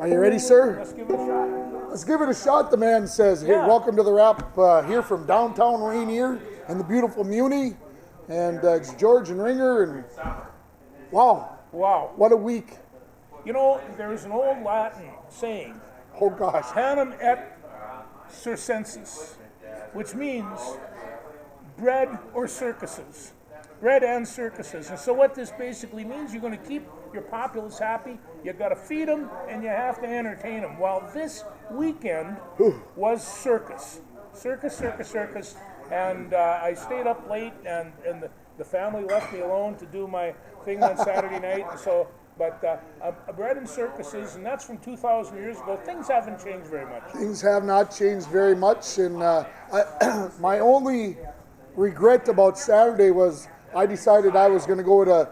Are you ready, sir? Let's give it a shot. Let's give it a shot, the man says. Hey, Yeah. welcome to the wrap here from downtown Rainier and the beautiful Muni. And it's George and Ringer. And wow, what a week. You know, there's an old Latin saying, Oh, gosh. panem et circenses, which means bread or circuses. Bread and circuses. And so what this basically means, you're going to keep your populace happy, you've got to feed them, and you have to entertain them. Well, this weekend was circus. Circus. And I stayed up late, and the family left me alone to do my thing on Saturday night. But bread and circuses, and that's from 2,000 years ago. Things haven't changed very much. Things have not changed very much. And my only regret about Saturday was I decided I was going to go to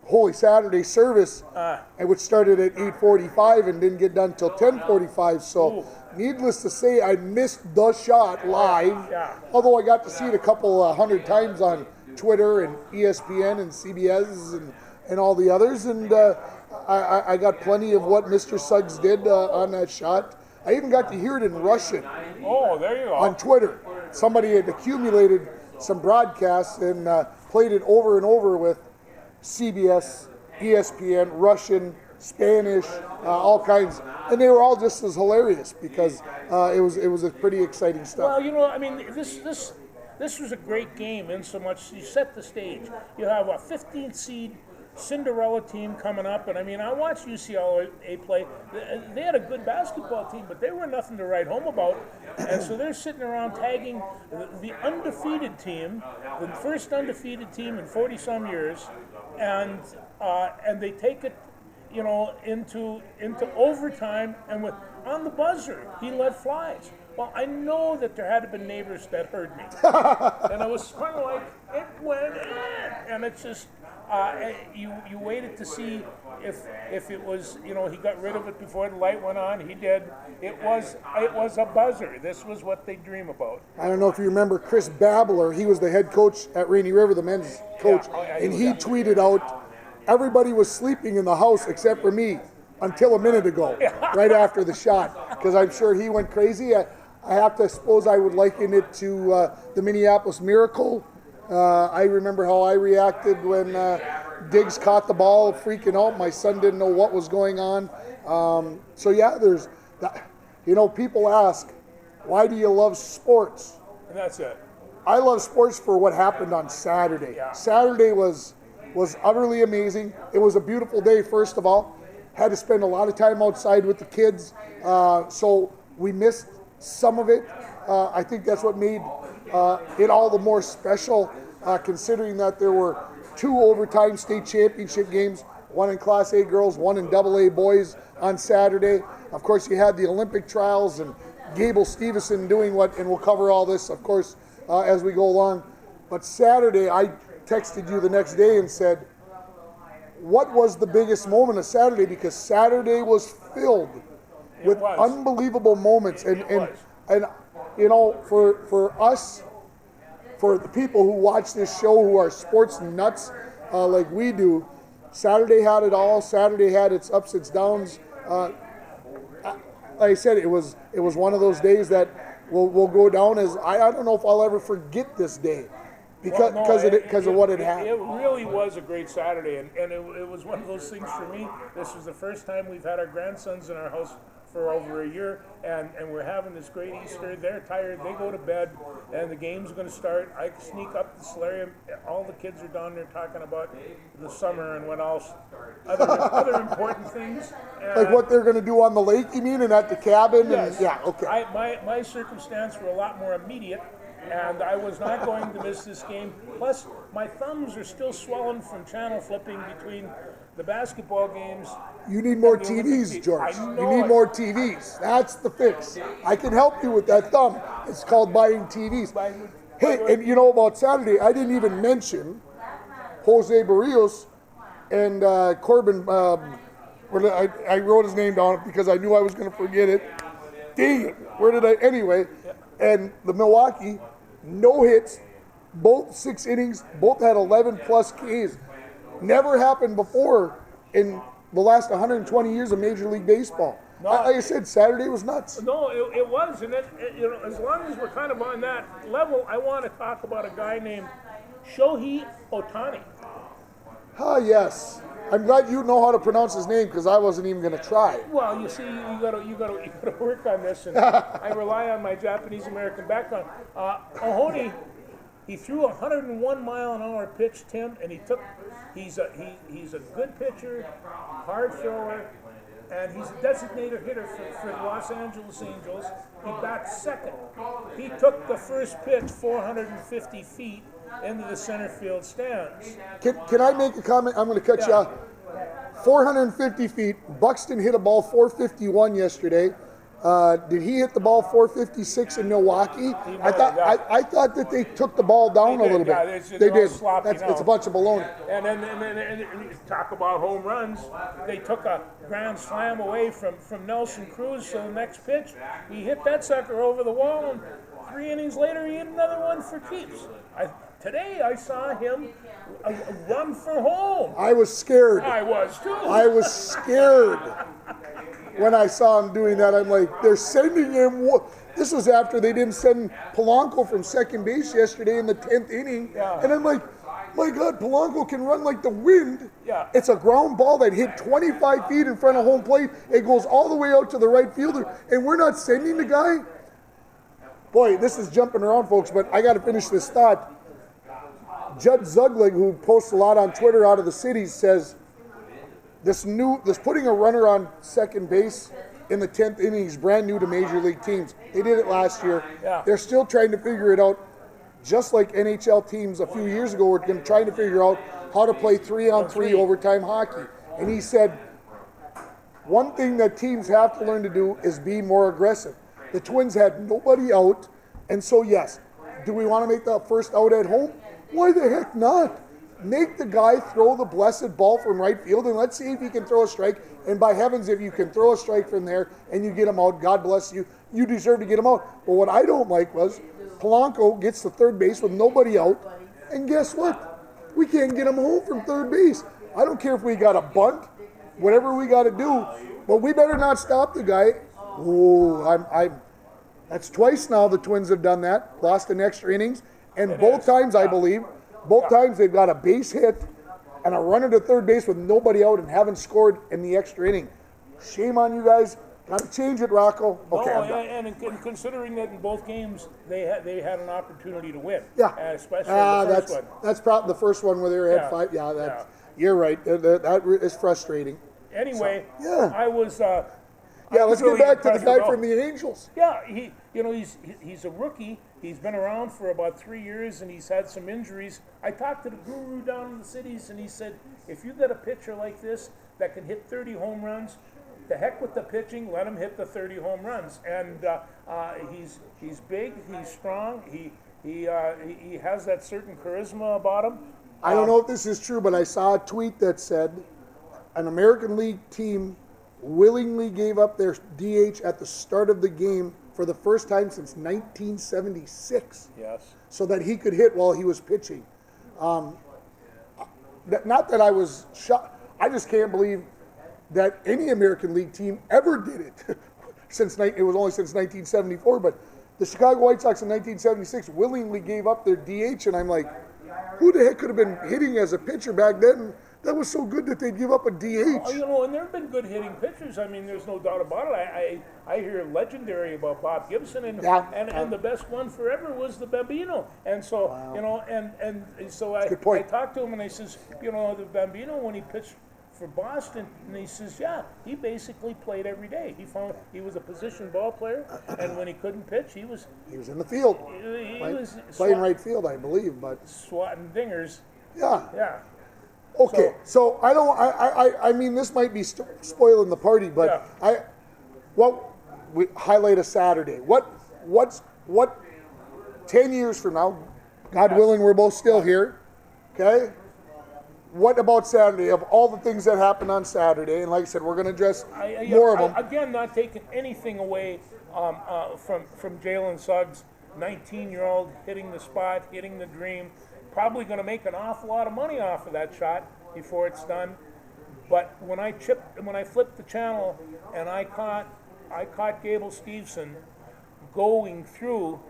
Holy Saturday service, which started at 8:45 and didn't get done till 10:45. So, needless to say, I missed the shot live. Yeah. Although I got to see it a couple hundred times on Twitter and ESPN and CBS and all the others. And I got plenty of what Mr. Suggs did on that shot. I even got to hear it in Russian. Oh, there you go. On Twitter. Somebody had accumulated some broadcasts and played it over and over with CBS, ESPN, Russian, Spanish, all kinds. And they were all just as hilarious because it was a pretty exciting stuff. Well, you know, I mean, this was a great game in so much you set the stage. You have a 15th seed Cinderella team coming up, and I mean, I watched UCLA play. They had a good basketball team, but they were nothing to write home about. And so they're sitting around tagging the undefeated team, the first undefeated team in 40-some years, and they take it, you know, into overtime, and on the buzzer, he let flies. Well, I know that there had to be neighbors that heard me, and I was kind of like, it went in, and it's just. You waited to see if it was, you know, he got rid of it before the light went on. He did. It was a buzzer. This was what they dream about. I don't know if you remember Chris Babler. He was the head coach at Rainy River, the men's coach, and he tweeted out, everybody was sleeping in the house except for me until a minute ago, right after the shot, because I'm sure he went crazy. I have to suppose I would liken it to the Minneapolis Miracle. I remember how I reacted when Diggs caught the ball, freaking out. My son didn't know what was going on. So yeah, there's that. You know, people ask, why do you love sports? And that's it. I love sports for what happened on Saturday. Yeah. Saturday was utterly amazing. It was a beautiful day, first of all. Had to spend a lot of time outside with the kids. So we missed some of it. I think that's what made it all the more special, considering that there were 2 overtime state championship games, one in Class A girls, one in AA boys on Saturday. Of course, you had the Olympic trials and Gable Stevenson doing what, and we'll cover all this, of course, as we go along. But Saturday, I texted you the next day and said, what was the biggest moment of Saturday? Because Saturday was filled with unbelievable moments. And you know, for us, for the people who watch this show who are sports nuts like we do, Saturday had it all. Saturday had its ups, its downs. Like I said, it was one of those days that will go down as I don't know if I'll ever forget this day because of what had happened. It really was a great Saturday, and it was one of those things for me. This was the first time we've had our grandsons in our house for over a year, and we're having this great Easter. They're tired, they go to bed, and the game's going to start. I sneak up the solarium. All the kids are down there talking about the summer and what else, other important things. Like what they're going to do on the lake, you mean, and at the cabin? Yes. And, yeah, okay. My circumstance were a lot more immediate, and I was not going to miss this game. Plus, my thumbs are still swelling from channel flipping between the basketball games. You need more TVs, George. You need more TVs. That's the fix. I can help you with that thumb. It's called buying TVs. Hey, and you know about Saturday, I didn't even mention Jose Barrios and Corbin. I wrote his name down because I knew I was going to forget it. Dang it. Where did I? Anyway, and the Milwaukee, no hits, both 6 innings, both had 11-plus Ks. Never happened before in the last 120 years of Major League Baseball. No, Like I said, Saturday was nuts. No, it was, and then as long as we're kind of on that level, I want to talk about a guy named Shohei Ohtani. Ah, yes. I'm glad you know how to pronounce his name because I wasn't even going to try. Well, you see, you gotta work on this, and I rely on my Japanese American background. Ohoni, he threw a 101-mile-an-hour pitch, Tim, and he's a good pitcher, hard thrower, and he's a designated hitter for the Los Angeles Angels. He bats second. He took the first pitch 450 feet into the center field stands. Can I make a comment? I'm going to cut you off. 450 feet. Buxton hit a ball 451 yesterday. Did he hit the ball 456 in Milwaukee? I thought that they took the ball down a little bit. Yeah, they did. It's a bunch of baloney. And then talk about home runs. They took a grand slam away from Nelson Cruz. So the next pitch, he hit that sucker over the wall, and 3 innings later, he hit another one for keeps. Today I saw him run for home. I was scared. I was too. I was scared when I saw him doing that. I'm like, they're sending him. This was after they didn't send Polanco from second base yesterday in the 10th inning. Yeah. And I'm like, my God, Polanco can run like the wind. Yeah. It's a ground ball that hit 25 feet in front of home plate. It goes all the way out to the right fielder. And we're not sending the guy? Boy, this is jumping around, folks, but I got to finish this thought. Judd Zuglig, who posts a lot on Twitter out of the city, says this putting a runner on second base in the 10th inning is brand new to major league teams. They did it last year. Yeah. They're still trying to figure it out, just like NHL teams a few years ago were trying to figure out how to play 3-on-3 overtime hockey. And he said, one thing that teams have to learn to do is be more aggressive. The Twins had nobody out, and so yes, do we want to make the first out at home? Why the heck not? Make the guy throw the blessed ball from right field, and let's see if he can throw a strike. And by heavens, if you can throw a strike from there and you get him out, God bless you, you deserve to get him out. But what I don't like was Polanco gets to third base with nobody out, and guess what? We can't get him home from third base. I don't care if we got a bunt, whatever we got to do, but we better not stop the guy. Oh, that's twice now the Twins have done that, lost in extra innings. And both times, I believe, times they've got a base hit and a runner to third base with nobody out and haven't scored in the extra inning. Shame on you guys. Got to change it, Rocco. Okay, no, and considering that in both games they had an opportunity to win. Yeah. Especially the first one. That's probably the first one where they were ahead 5. Yeah, you're right. That is frustrating. Anyway, so, I was... let's get back to the guy from the Angels. Yeah, he's a rookie. He's been around for about 3 years, and he's had some injuries. I talked to the guru down in the cities, and he said, if you got a pitcher like this that can hit 30 home runs, the heck with the pitching, let him hit the 30 home runs. And he's big, he's strong, he has that certain charisma about him. I don't know if this is true, but I saw a tweet that said an American League team willingly gave up their DH at the start of the game for the first time since 1976. Yes. So that he could hit while he was pitching. Not that I was shocked. I just can't believe that any American League team ever did it. It was only since 1974, but the Chicago White Sox in 1976 willingly gave up their DH, and I'm like, who the heck could have been hitting as a pitcher back then? That was so good that they'd give up a DH. Oh, and there have been good hitting pitchers. I mean, there's no doubt about it. I hear legendary about Bob Gibson, and the best one forever was the Bambino. And so, so I talked to him, and I says, the Bambino, when he pitched for Boston, and he says, he basically played every day. He was a position ball player, and when he couldn't pitch, he was in the field. He was playing right field, I believe, but swatting dingers. Yeah. Okay, so I mean, this might be spoiling the party, but we highlight a Saturday. What 10 years from now, God willing, we're both still here, okay? What about Saturday? Of all the things that happened on Saturday, and like I said, we're going to address more of them. Again, not taking anything away from Jalen Suggs, 19-year-old, hitting the spot, hitting the dream. Probably going to make an awful lot of money off of that shot before it's done. But when I flipped the channel and I caught Gable Steveson going through,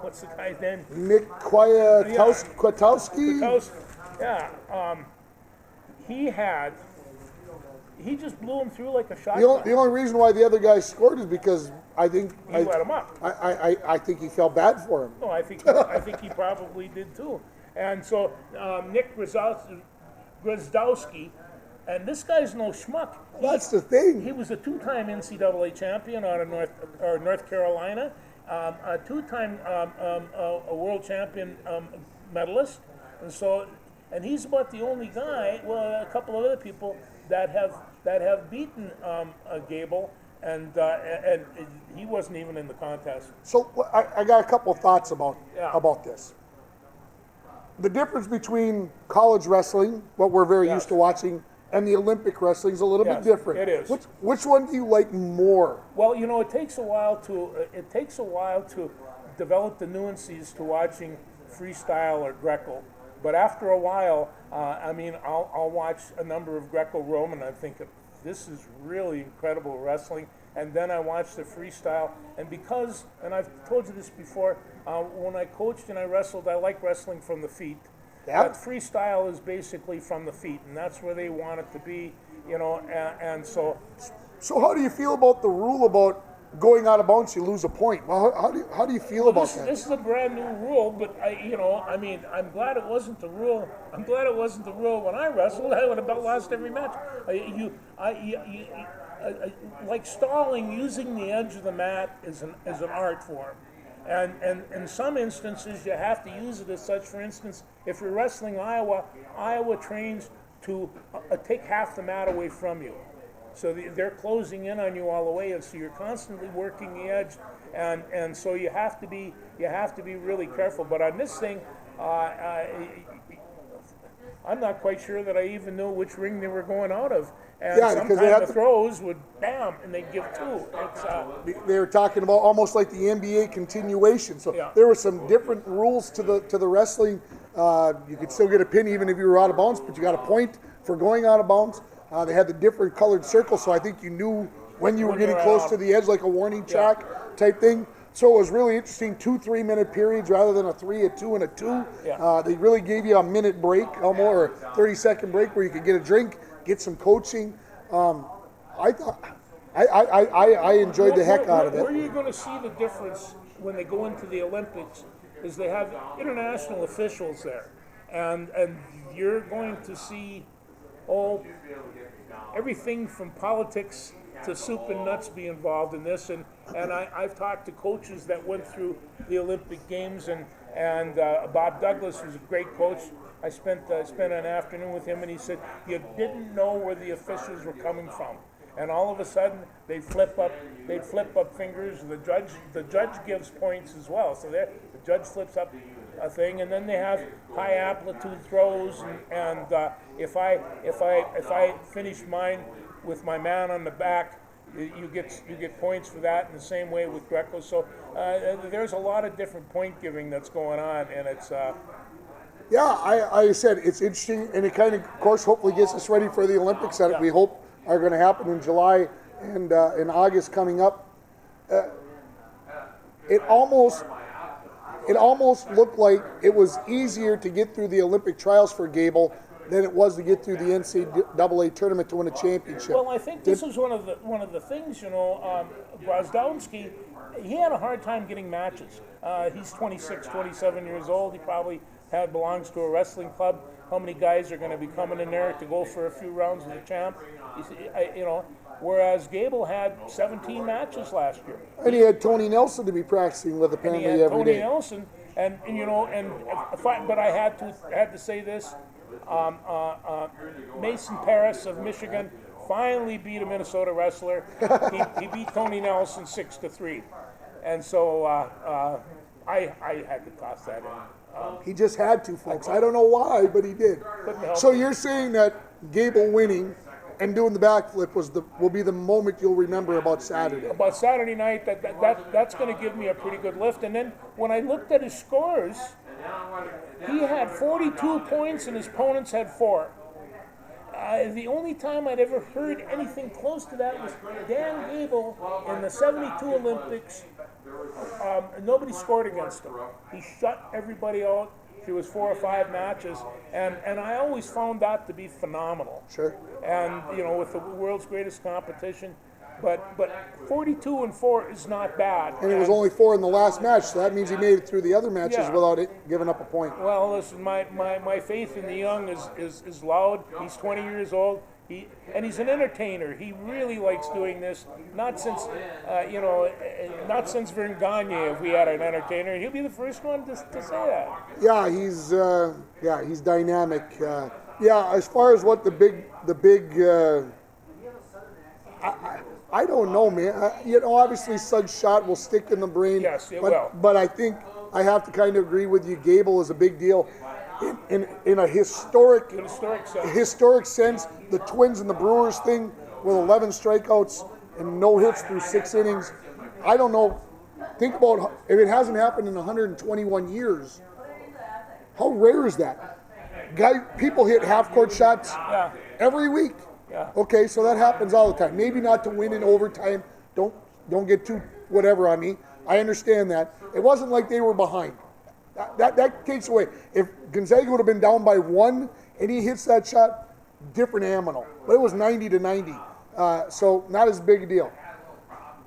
what's the guy's name? Nick Kwiatkowski. Yeah, he just blew him through like a shotgun. The only reason why the other guy scored is because I think he let him up. I think he felt bad for him. No, I think he probably did too. And so Nick Gwiazdowski, and this guy's no schmuck. That's the thing. He was a two-time NCAA champion out of North Carolina, a two-time a world champion medalist, and he's about the only guy. Well, a couple of other people that have beaten Gable, and he wasn't even in the contest. So I got a couple of thoughts about this. The difference between college wrestling, what we're very used to watching, and the Olympic wrestling is a little bit different. It is. Which one do you like more? Well, it takes a while to develop the nuances to watching freestyle or Greco. But after a while, I'll watch a number of Greco-Roman. I think this is really incredible wrestling. And then I watch the freestyle. And I've told you this before, when I coached and I wrestled, I like wrestling from the feet. Yep. But freestyle is basically from the feet, and that's where they want it to be, and so. So how do you feel about the rule about going out of bounds, you lose a point? Well, how do you feel about that? This is a brand new rule, but I'm glad it wasn't the rule. I'm glad it wasn't the rule when I wrestled. I would have lost every match. Like stalling using the edge of the mat is an art form. And in some instances, you have to use it as such. For instance, if you're wrestling Iowa trains to take half the mat away from you. So they're closing in on you all the way, and so you're constantly working the edge, and so you have to be really careful. But on this thing, I'm not quite sure that I even knew which ring they were going out of. And sometimes the throws would bam, and they'd give two. They were talking about almost like the NBA continuation. So there were some different rules to the wrestling. You could still get a pin even if you were out of bounds, but you got a point for going out of bounds. They had the different colored circles, so I think you knew when you were getting close to the edge, like a warning track type thing. So it was really interesting, 2 3-minute periods rather than a 3, a 2, and a 2. They really gave you a minute break, almost, or 30-second break where you could get a drink, get some coaching. I enjoyed the heck out of it. Where you're going to see the difference when they go into the Olympics is they have international officials there, and you're going to see everything from politics to soup and nuts be involved in this, and I've talked to coaches that went through the Olympic Games, and Bob Douglas was a great coach. I spent an afternoon with him, and he said you didn't know where the officials were coming from, and all of a sudden they'd flip up fingers. The judge gives points as well, so the judge flips up a thing, and then they have high amplitude throws, and if I finish mine with my man on the back, you get points for that. In the same way with Greco. So there's a lot of different point giving that's going on, and it's. I said it's interesting, and it kind of course, hopefully gets us ready for the Olympics that we hope are going to happen in July and in August coming up. It almost looked like it was easier to get through the Olympic trials for Gable than it was to get through the NCAA tournament to win a championship. Well, I think this is one of the things, Gwiazdowski, he had a hard time getting matches. He's 26, 27 years old. He probably belongs to a wrestling club. How many guys are going to be coming in there to go for a few rounds with the champ? Whereas Gable had 17 matches last year. And he had Tony Nelson to be practicing with apparently every day. Tony Nelson, but I had to say this. Mason Paris of Michigan finally beat a Minnesota wrestler. He beat Tony Nelson 6-3, and so I had to toss that in. He just had to, folks. I don't know why, but he did. So you're saying that Gable winning and doing the backflip will be the moment you'll remember about Saturday. About Saturday night, that's going to give me a pretty good lift. And then when I looked at his scores, he had 42 points and his opponents had 4. The only time I'd ever heard anything close to that was Dan Gable in the '72 Olympics. Nobody scored against him. He shut everybody out. It was 4 or 5 matches, and I always found that to be phenomenal. Sure. And with the world's greatest competition, but 42-4 is not bad. And it was only 4 in the last match, so that means he made it through the other matches without giving up a point. Well, listen, my faith in the young is loud. He's 20 years old. And he's an entertainer. He really likes doing this. Not since not since Vern Gagne have we had an entertainer. He'll be the first one to say that. Yeah, he's dynamic. As far as what the big. I don't know, man. Obviously, Sud's shot will stick in the brain. Yes, it will. But I think I have to kind of agree with you. Gable is a big deal. In a historic sense, the Twins and the Brewers thing with 11 strikeouts and no hits through 6 innings. I don't know. Think about if it hasn't happened in 121 years. How rare is that? People hit half-court shots every week. Yeah. Okay, so that happens all the time. Maybe not to win in overtime. Don't get too whatever on me. I understand that. It wasn't like they were behind. That takes away. If Gonzaga would have been down by 1 and he hits that shot, different animal. But it was 90-90, so not as big a deal.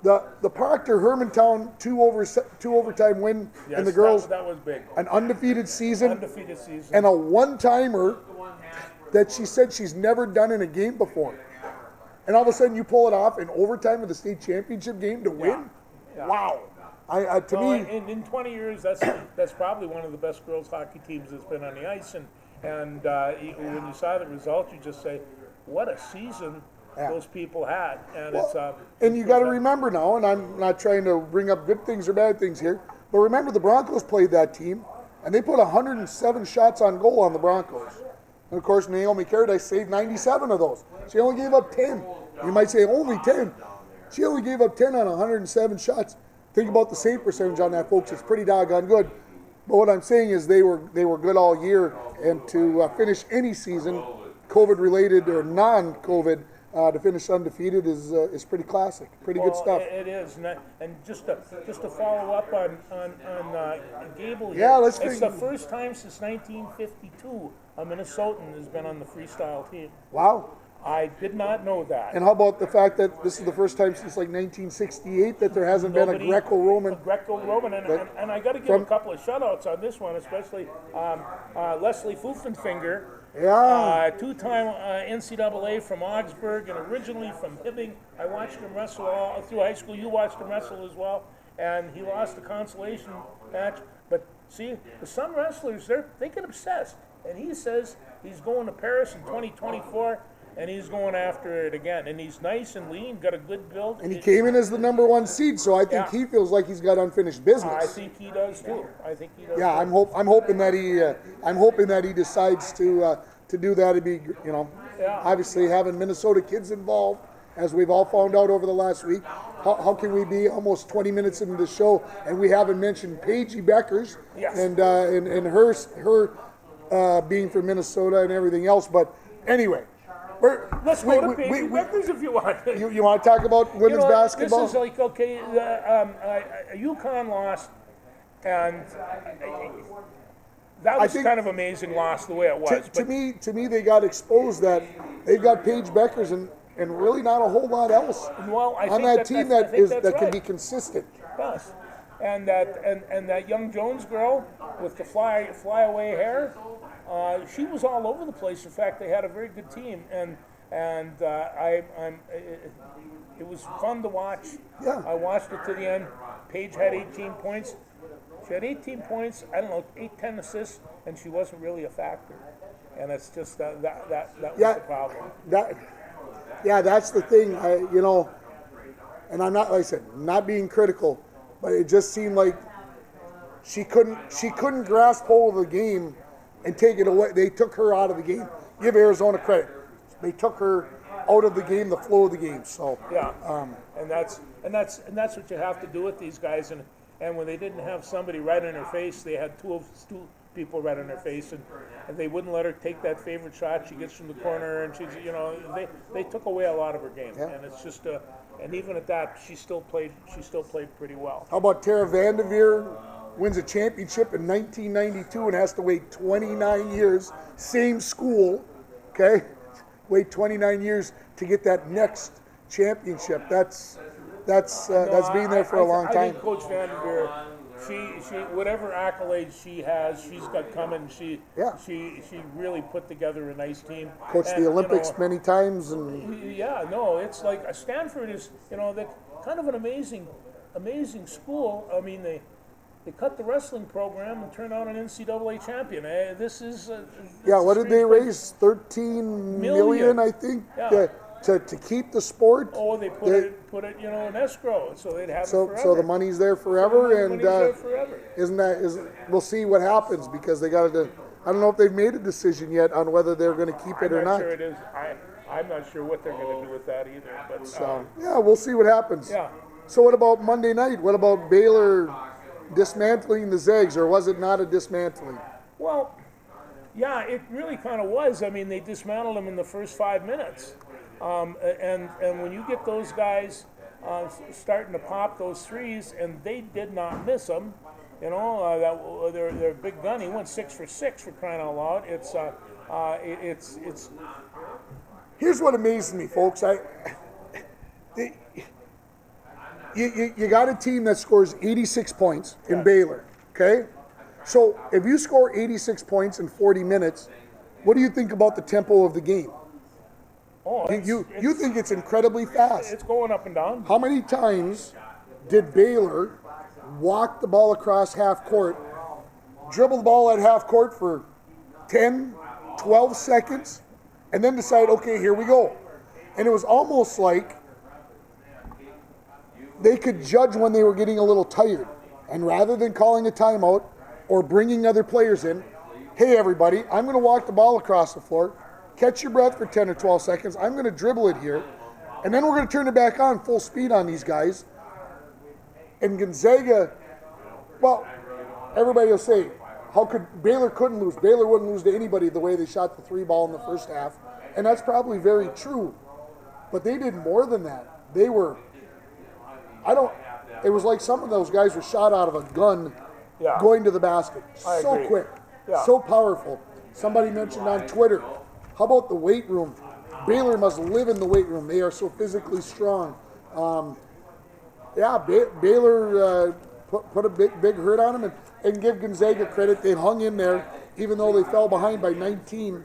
The Proctor Hermantown two overtime win and the girls. That was big. An undefeated season. And a one-timer that she said she's never done in a game before. And all of a sudden you pull it off in overtime of the state championship game to win. Yeah. Wow. To me, in 20 years, that's probably one of the best girls hockey teams that's been on the ice. And when you saw the result, you just say, "What a season those people had!" And and you got to remember now, and I'm not trying to bring up good things or bad things here, but remember the Broncos played that team, and they put 107 shots on goal on the Broncos. And of course, Naomi Carradine saved 97 of those. She only gave up 10. You might say only 10. She only gave up 10 on 107 shots. Think about the save percentage on that, folks. It's pretty doggone good. But what I'm saying is they were good all year, and to finish any season, COVID-related or non-COVID, to finish undefeated is pretty classic. Pretty good stuff. It is, and just to follow up on Gable here. Yeah, it's the first time since 1952 a Minnesotan has been on the freestyle team. Wow. I did not know that. And how about the fact that this is the first time since like 1968 that there hasn't been a Greco-Roman? And I got to give a couple of shout-outs on this one, especially Leslie Pfeffenfinger, two-time NCAA from Augsburg and originally from Hibbing. I watched him wrestle all through high school. You watched him wrestle as well. And he lost the consolation match. But see, some wrestlers, they get obsessed. And he says he's going to Paris in 2024. And he's going after it again. And he's nice and lean, got a good build. And he came in as the number 1 seed, so I think he feels like he's got unfinished business. I think he does too. Yeah, I'm hoping that he decides to do that. It'd be obviously having Minnesota kids involved, as we've all found out over the last week. How can we be almost 20 minutes into the show and we haven't mentioned Paige Beckers and her being from Minnesota and everything else? But anyway. Let's go to Paige Beckers if you want. You want to talk about women's basketball? This is like, okay, UConn lost, and that was kind of amazing loss the way it was. To me, they got exposed that they've got Paige Beckers and really not a whole lot else on that team that can be consistent. Yes. And that young Jones girl with the flyaway hair, she was all over the place. In fact, they had a very good team, and it was fun to watch. Yeah. I watched it to the end. Paige had 18 points. She had 18 points. I don't know, 8-10 assists, and she wasn't really a factor. And it's just that was the problem. That's the thing. And I'm not, like I said, not being critical, but it just seemed like she couldn't grasp hold of the game and take it away. They took her out of the game. Give Arizona credit. They took her out of the game, the flow of the game. So and that's what you have to do with these guys. And when they didn't have somebody right in their face, they had two people right in her face, and they wouldn't let her take that favorite shot she gets from the corner, and she's, they took away a lot of her game, and it's just and even at that, she still played pretty well. How about Tara Vanderveer wins a championship in 1992 and has to wait 29 years, same school, okay? Wait 29 years to get that next championship. That's been there for a long time. I think Coach Vanderveer, she whatever accolades she has, she's got coming. She really put together a nice team. Coached the Olympics many times, and it's like Stanford is the kind of an amazing school. I mean they cut the wrestling program and turned out an NCAA champion. This is what did they raise? 13 million, I think. Yeah. To keep the sport. Oh, they put it in escrow, so they'd have it forever. So the money's there forever, and we'll see what happens, because they got to. I don't know if they've made a decision yet on whether they're going to keep it or not. I'm not sure it is. I'm not sure what they're going to do with that either. But we'll see what happens. Yeah. So what about Monday night? What about Baylor dismantling the Zags, or was it not a dismantling? Well, yeah, it really kind of was. I mean, they dismantled them in the first 5 minutes. And when you get those guys starting to pop those threes, and they did not miss them, they're a big gun. He went 6 for 6 for crying out loud. It's. Here's what amazes me, folks. You got a team that scores 86 points in Baylor, okay? So if you score 86 points in 40 minutes, what do you think about the tempo of the game? Oh, you think it's incredibly fast. It's going up and down. How many times did Baylor walk the ball across half court, dribble the ball at half court for 10, 12 seconds, and then decide, okay, here we go? And it was almost like they could judge when they were getting a little tired. And rather than calling a timeout or bringing other players in, hey, everybody, I'm going to walk the ball across the floor, catch your breath for 10 or 12 seconds. I'm going to dribble it here. And then we're going to turn it back on full speed on these guys. And Gonzaga, well, everybody will say, Baylor couldn't lose. Baylor wouldn't lose to anybody the way they shot the 3 ball in the first half. And that's probably very true. But they did more than that. It was like some of those guys were shot out of a gun going to the basket. So quick, so powerful. Somebody mentioned on Twitter, how about the weight room? Baylor must live in the weight room. They are so physically strong. Baylor put a big hurt on them, and give Gonzaga credit. They hung in there, even though they fell behind by 19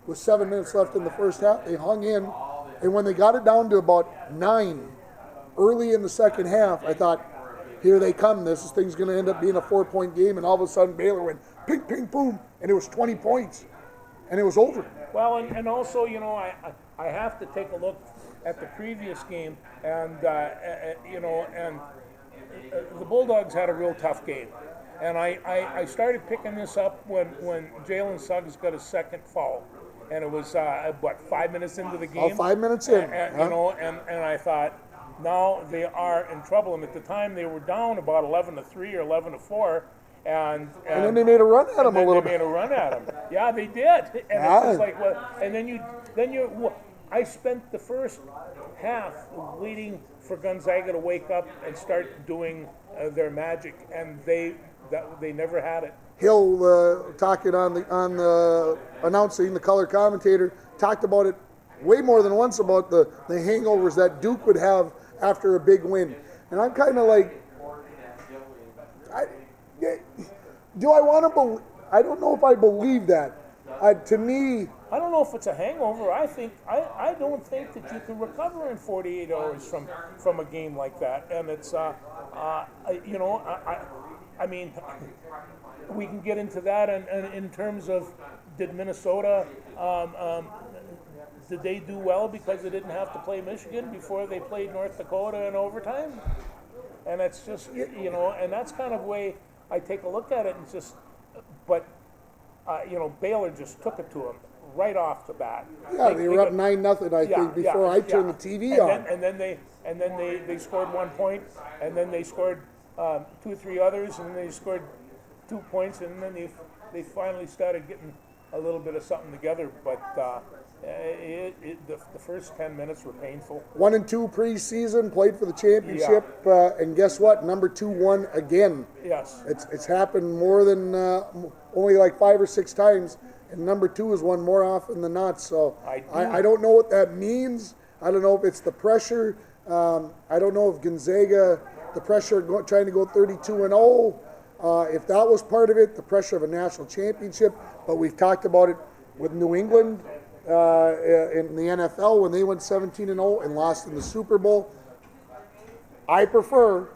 with 7 minutes left in the first half. They hung in, and when they got it down to about 9 early in the second half, I thought, here they come. This thing's going to end up being a 4-point game, and all of a sudden Baylor went ping, ping, boom, and it was 20 points, and it was over. Well, and also, I have to take a look at the previous game, and the Bulldogs had a real tough game. And I started picking this up when Jalen Suggs got a second foul. And it was, 5 minutes into the game? 5 minutes in. And I thought, now they are in trouble. And at the time, they were down about 11-3 or 11-4. And then they made a run at him a little bit. They made a run at him. Yeah, they did. And it's just like, and then you. I spent the first half waiting for Gonzaga to wake up and start doing their magic, and they never had it. Hill, talking on the announcing, the color commentator, talked about it way more than once, about the hangovers that Duke would have after a big win. And I'm kind of like, do I want to believe? I don't know if I believe that. To me, I don't know if it's a hangover. I don't think that you can recover in 48 hours from a game like that. And it's I mean, we can get into that, and in terms of, did Minnesota did they do well because they didn't have to play Michigan before they played North Dakota in overtime? And it's just, and that's kind of the way I take a look at it, and just, but Baylor just took it to them right off the bat. Yeah, they were up 9-0, I think, before I turned the TV on. And then they scored 1 point, and then they scored 2 or 3 others, and then they scored 2 points, and then they finally started getting a little bit of something together. But the first 10 minutes were painful. 1-2 preseason, played for the championship, and guess what? Number 2 won again. Yes. It's happened more than only like 5 or 6 times, and number 2 has won more often than not. So I don't know what that means. I don't know if it's the pressure. I don't know if Gonzaga, the pressure trying to go 32-0. If that was part of it, the pressure of a national championship. But we've talked about it with New England in the NFL when they went 17-0 and lost in the Super Bowl. I prefer,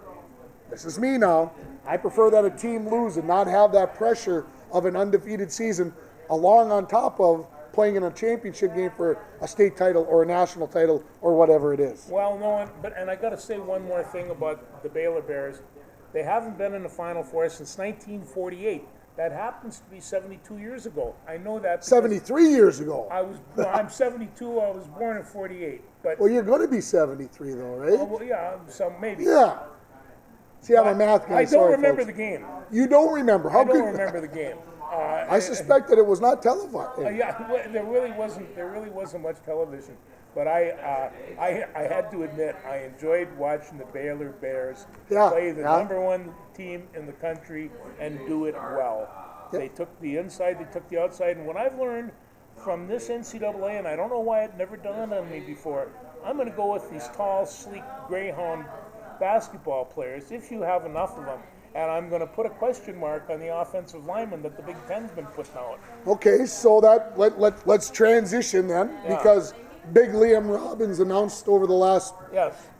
this is me now, I prefer that a team lose and not have that pressure of an undefeated season along on top of playing in a championship game for a state title or a national title or whatever it is. Well, no, and I got to say one more thing about the Baylor Bears. They haven't been in the Final Four since 1948. That happens to be 72 years ago. I know that. 73 years ago. I'm 72. I was born in 48. But well, you're going to be 73 though, right? Well, yeah, so maybe. Yeah. See, I'm a math guy. I don't remember the game. You don't remember? How I don't remember the game. I suspect that it was not televised. Yeah, there really wasn't much television. But I had to admit, I enjoyed watching the Baylor Bears play the number 1 team in the country and do it well. Yeah. They took the inside, they took the outside, and what I've learned from this NCAA, and I don't know why it never dawned on me before, I'm going to go with these tall, sleek Greyhound basketball players, if you have enough of them. And I'm going to put a question mark on the offensive lineman that the Big Ten's been putting out. Okay, so that let's transition then, because Big Liam Robbins announced over the last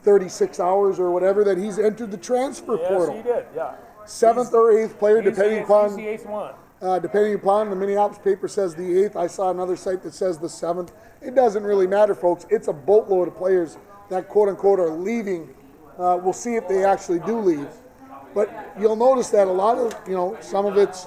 36 hours or whatever that he's entered the transfer portal. Yes, he did, yeah. 7th or 8th player, depending upon... He's the 8th one. Depending upon, the Minneapolis paper says the 8th. I saw another site that says the 7th. It doesn't really matter, folks. It's a boatload of players that, quote-unquote, are leaving. We'll see if they actually do leave. But you'll notice that a lot of, some of it's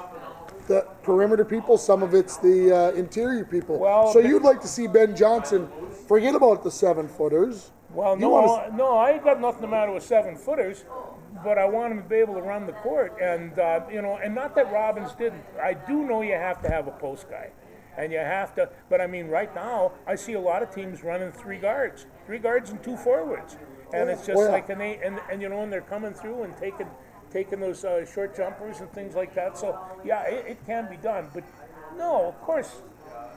the perimeter people, some of it's the interior people. Well, so you'd like to see Ben Johnson forget about the 7-footers. Well, no, I ain't got nothing the matter with 7-footers, but I want him to be able to run the court. And, and not that Robbins didn't. I do know you have to have a post guy. And you have to, but I mean, right now, I see a lot of teams running 3 guards and 2 forwards. And it's just like, and they're coming through and taking those short jumpers and things like that. So, yeah, it can be done. But, no, of course,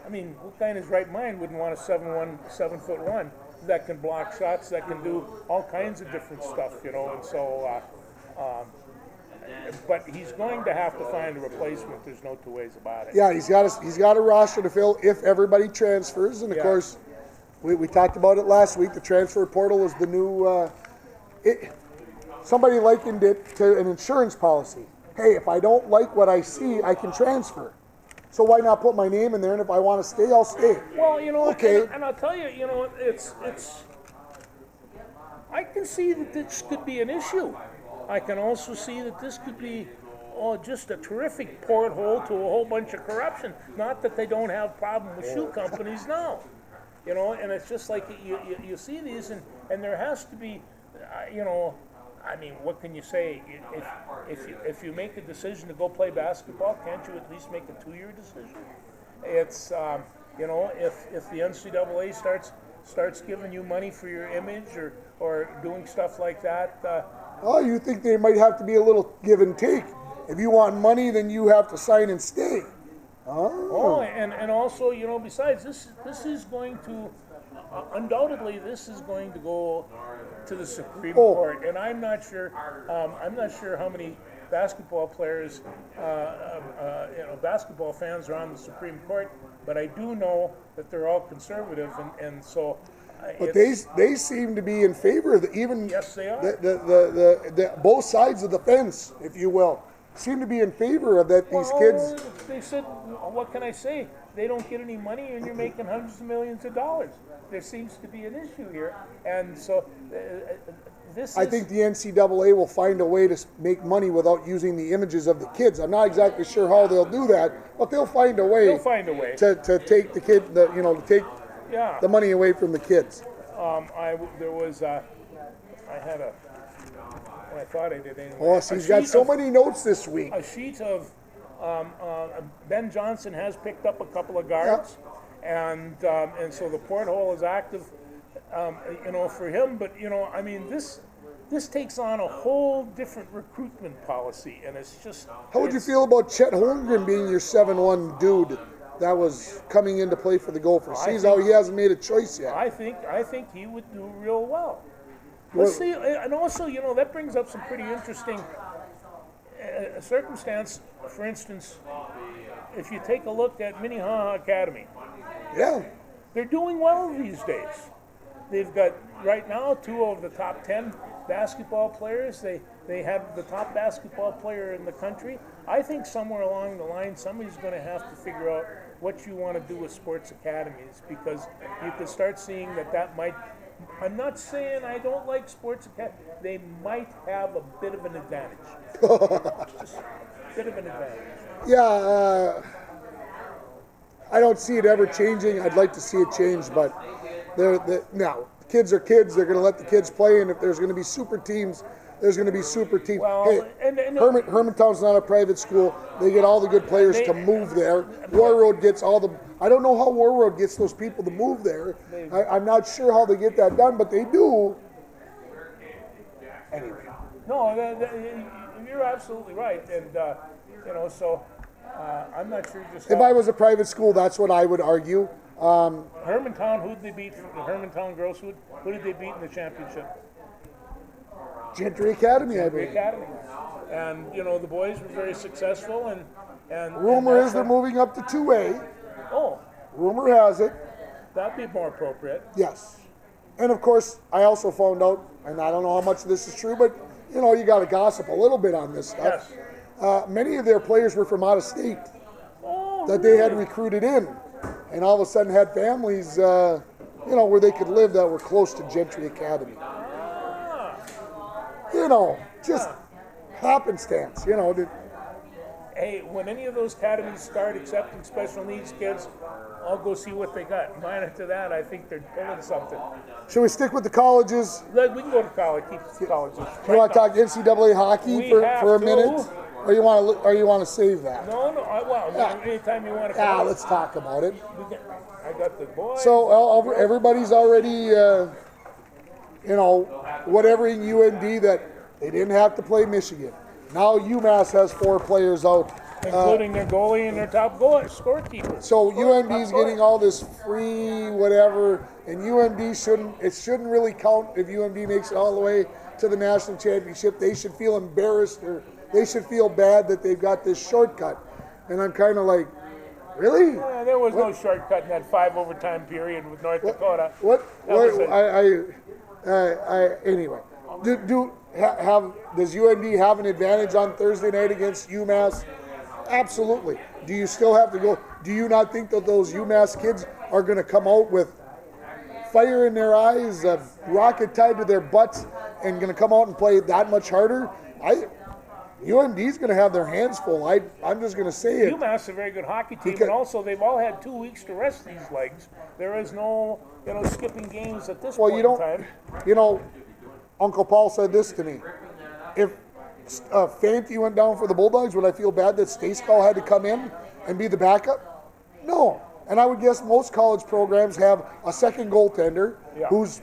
I mean, what guy in his right mind wouldn't want a 7'1" that can block shots, that can do all kinds of different stuff, and so, but he's going to have to find a replacement. There's no 2 ways about it. Yeah, he's got a roster to fill if everybody transfers, and of course, we talked about it last week. The transfer portal is the new. Somebody likened it to an insurance policy. Hey, if I don't like what I see, I can transfer. So why not put my name in there? And if I want to stay, I'll stay. Well, okay. And I'll tell you, it's. I can see that this could be an issue. I can also see that this could be, just a terrific porthole to a whole bunch of corruption. Not that they don't have problem with shoe companies now, And it's just like you see these, and there has to be, I mean, what can you say? If you make a decision to go play basketball, can't you at least make a 2-year decision? It's if the NCAA starts giving you money for your image or doing stuff like that. You think they might have to be a little give and take? If you want money, then you have to sign and stay. And also, besides this is going to. Undoubtedly, this is going to go to the Supreme Court, and I'm not sure. I'm not sure how many basketball players, basketball fans are on the Supreme Court, but I do know that they're all conservative, and so. But they seem to be in favor of Yes, they are. The both sides of the fence, if you will, seem to be in favor of that. These kids. They said, what can I say? They don't get any money, and you're making hundreds of millions of dollars. There seems to be an issue here, and so I think the NCAA will find a way to make money without using the images of the kids. I'm not exactly sure how they'll do that, but they'll find a way. They'll find a way to take the kid, to take the money away from the kids. I thought I did anyway. Oh, so he's got so many notes this week. A sheet of Ben Johnson has picked up a couple of guards, and so the porthole is active, for him. But I mean, this takes on a whole different recruitment policy, and it's just. How would you feel about Chet Holmgren being your 7-1 dude that was coming in to play for the Gophers? Seems how he hasn't made a choice yet. I think he would do real well. Let's see, and also, that brings up some pretty interesting circumstance. For instance, if you take a look at Ncaa Academy, they're doing well these days. They've got right now 2 of the top 10 basketball players. They have the top basketball player in the country. I think somewhere along the line, somebody's going to have to figure out what you want to do with sports academies, because you could start seeing that might. I'm not saying I don't like sports academies. They might have a bit of an advantage. Just a bit of an advantage. Yeah, I don't see it ever changing. I'd like to see it change, but now kids are kids. They're going to let the kids play, and if there's going to be super teams, there's going to be super teams. Well, hey, Hermantown's not a private school. They get all the good players to move there. War Road gets all the. I don't know how War Road gets those people to move there. I'm not sure how they get that done, but they do. Anyway. No, you're absolutely right, and so I'm not sure just. If I was a private school, that's what I would argue. Hermantown, who did they beat? The Hermantown girls, who did they beat in the championship? Gentry Academy, I believe. Academy. And the boys were very successful, and rumor is they're moving up to 2A. Oh, rumor has it. That'd be more appropriate. Yes, and of course I also found out, and I don't know how much of this is true, but you got to gossip a little bit on this stuff. Yes. Many of their players were from out of state that really? they had recruited in, and all of a sudden had families, where they could live that were close to Gentry Academy. Just happenstance, Hey, when any of those academies start accepting special needs kids, I'll go see what they got. Minor to that, I think they're pulling something. Should we stick with the colleges? We can go to college, keep the colleges. You want to talk NCAA hockey for a minute? Or you want to save that? No. Anytime you want to. Let's talk about it. I got the boys. So everybody's already, whatevering UND that they didn't have to play Michigan. Now UMass has 4 players out, including their goalie and their top scorekeeper. So UND's getting all this free whatever, and UND shouldn't really count if UND makes it all the way to the national championship. They should feel embarrassed, or they should feel bad that they've got this shortcut. And I'm kind of like, really? Yeah, there was no shortcut in that 5 overtime period with North Dakota. Anyway, does UND have an advantage on Thursday night against UMass? Absolutely. Do you still have to go? Do you not think that those UMass kids are going to come out with fire in their eyes, a rocket tied to their butts, and going to come out and play that much harder? UND's going to have their hands full. I'm just going to say it. UMass is a very good hockey team, and also they've all had 2 weeks to rest these legs. There is no, skipping games at this point in time. Uncle Paul said this to me. If Fanti went down for the Bulldogs, would I feel bad that Stacekall had to come in and be the backup? No. And I would guess most college programs have a second goaltender who's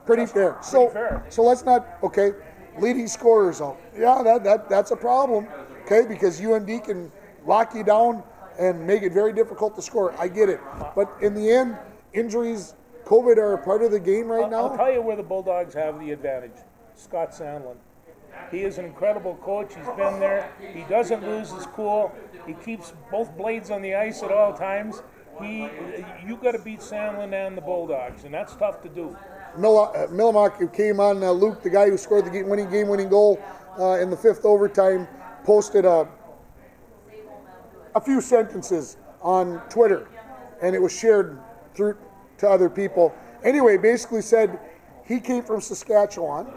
pretty fair. So let's not, leading scorers out. Yeah, that's a problem, because UND can lock you down and make it very difficult to score. I get it. But in the end, injuries, COVID are a part of the game right now. I'll tell you where the Bulldogs have the advantage. Scott Sandlin. He is an incredible coach. He's been there. He doesn't lose his cool. He keeps both blades on the ice at all times. You got to beat Sandlin and the Bulldogs, and that's tough to do. Millimak, who came on, Luke, the guy who scored the game-winning goal in the 5th overtime, posted a few sentences on Twitter, and it was shared to other people. Anyway, basically said he came from Saskatchewan,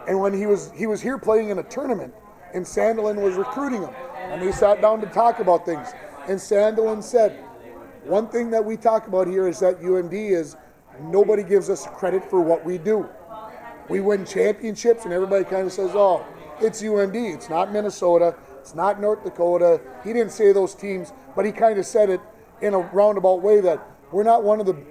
and when he was here playing in a tournament, and Sandlin was recruiting him, and they sat down to talk about things. And Sandlin said, one thing that we talk about here is that UND is nobody gives us credit for what we do. We win championships, and everybody kind of says, oh, it's UND. It's not Minnesota. It's not North Dakota. He didn't say those teams, but he kind of said it in a roundabout way that we're not one of the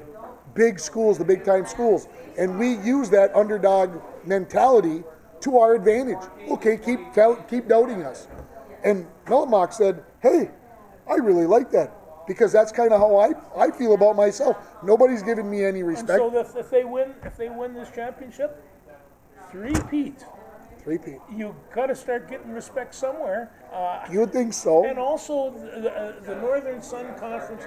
big schools, the big-time schools. And we use that underdog mentality to our advantage. Okay, keep doubting us. And Mellemock said, hey, I really like that because that's kind of how I feel about myself. Nobody's giving me any respect. And so if they win this championship, three-peat. You got to start getting respect somewhere. You would think so. And also, the Northern Sun Conference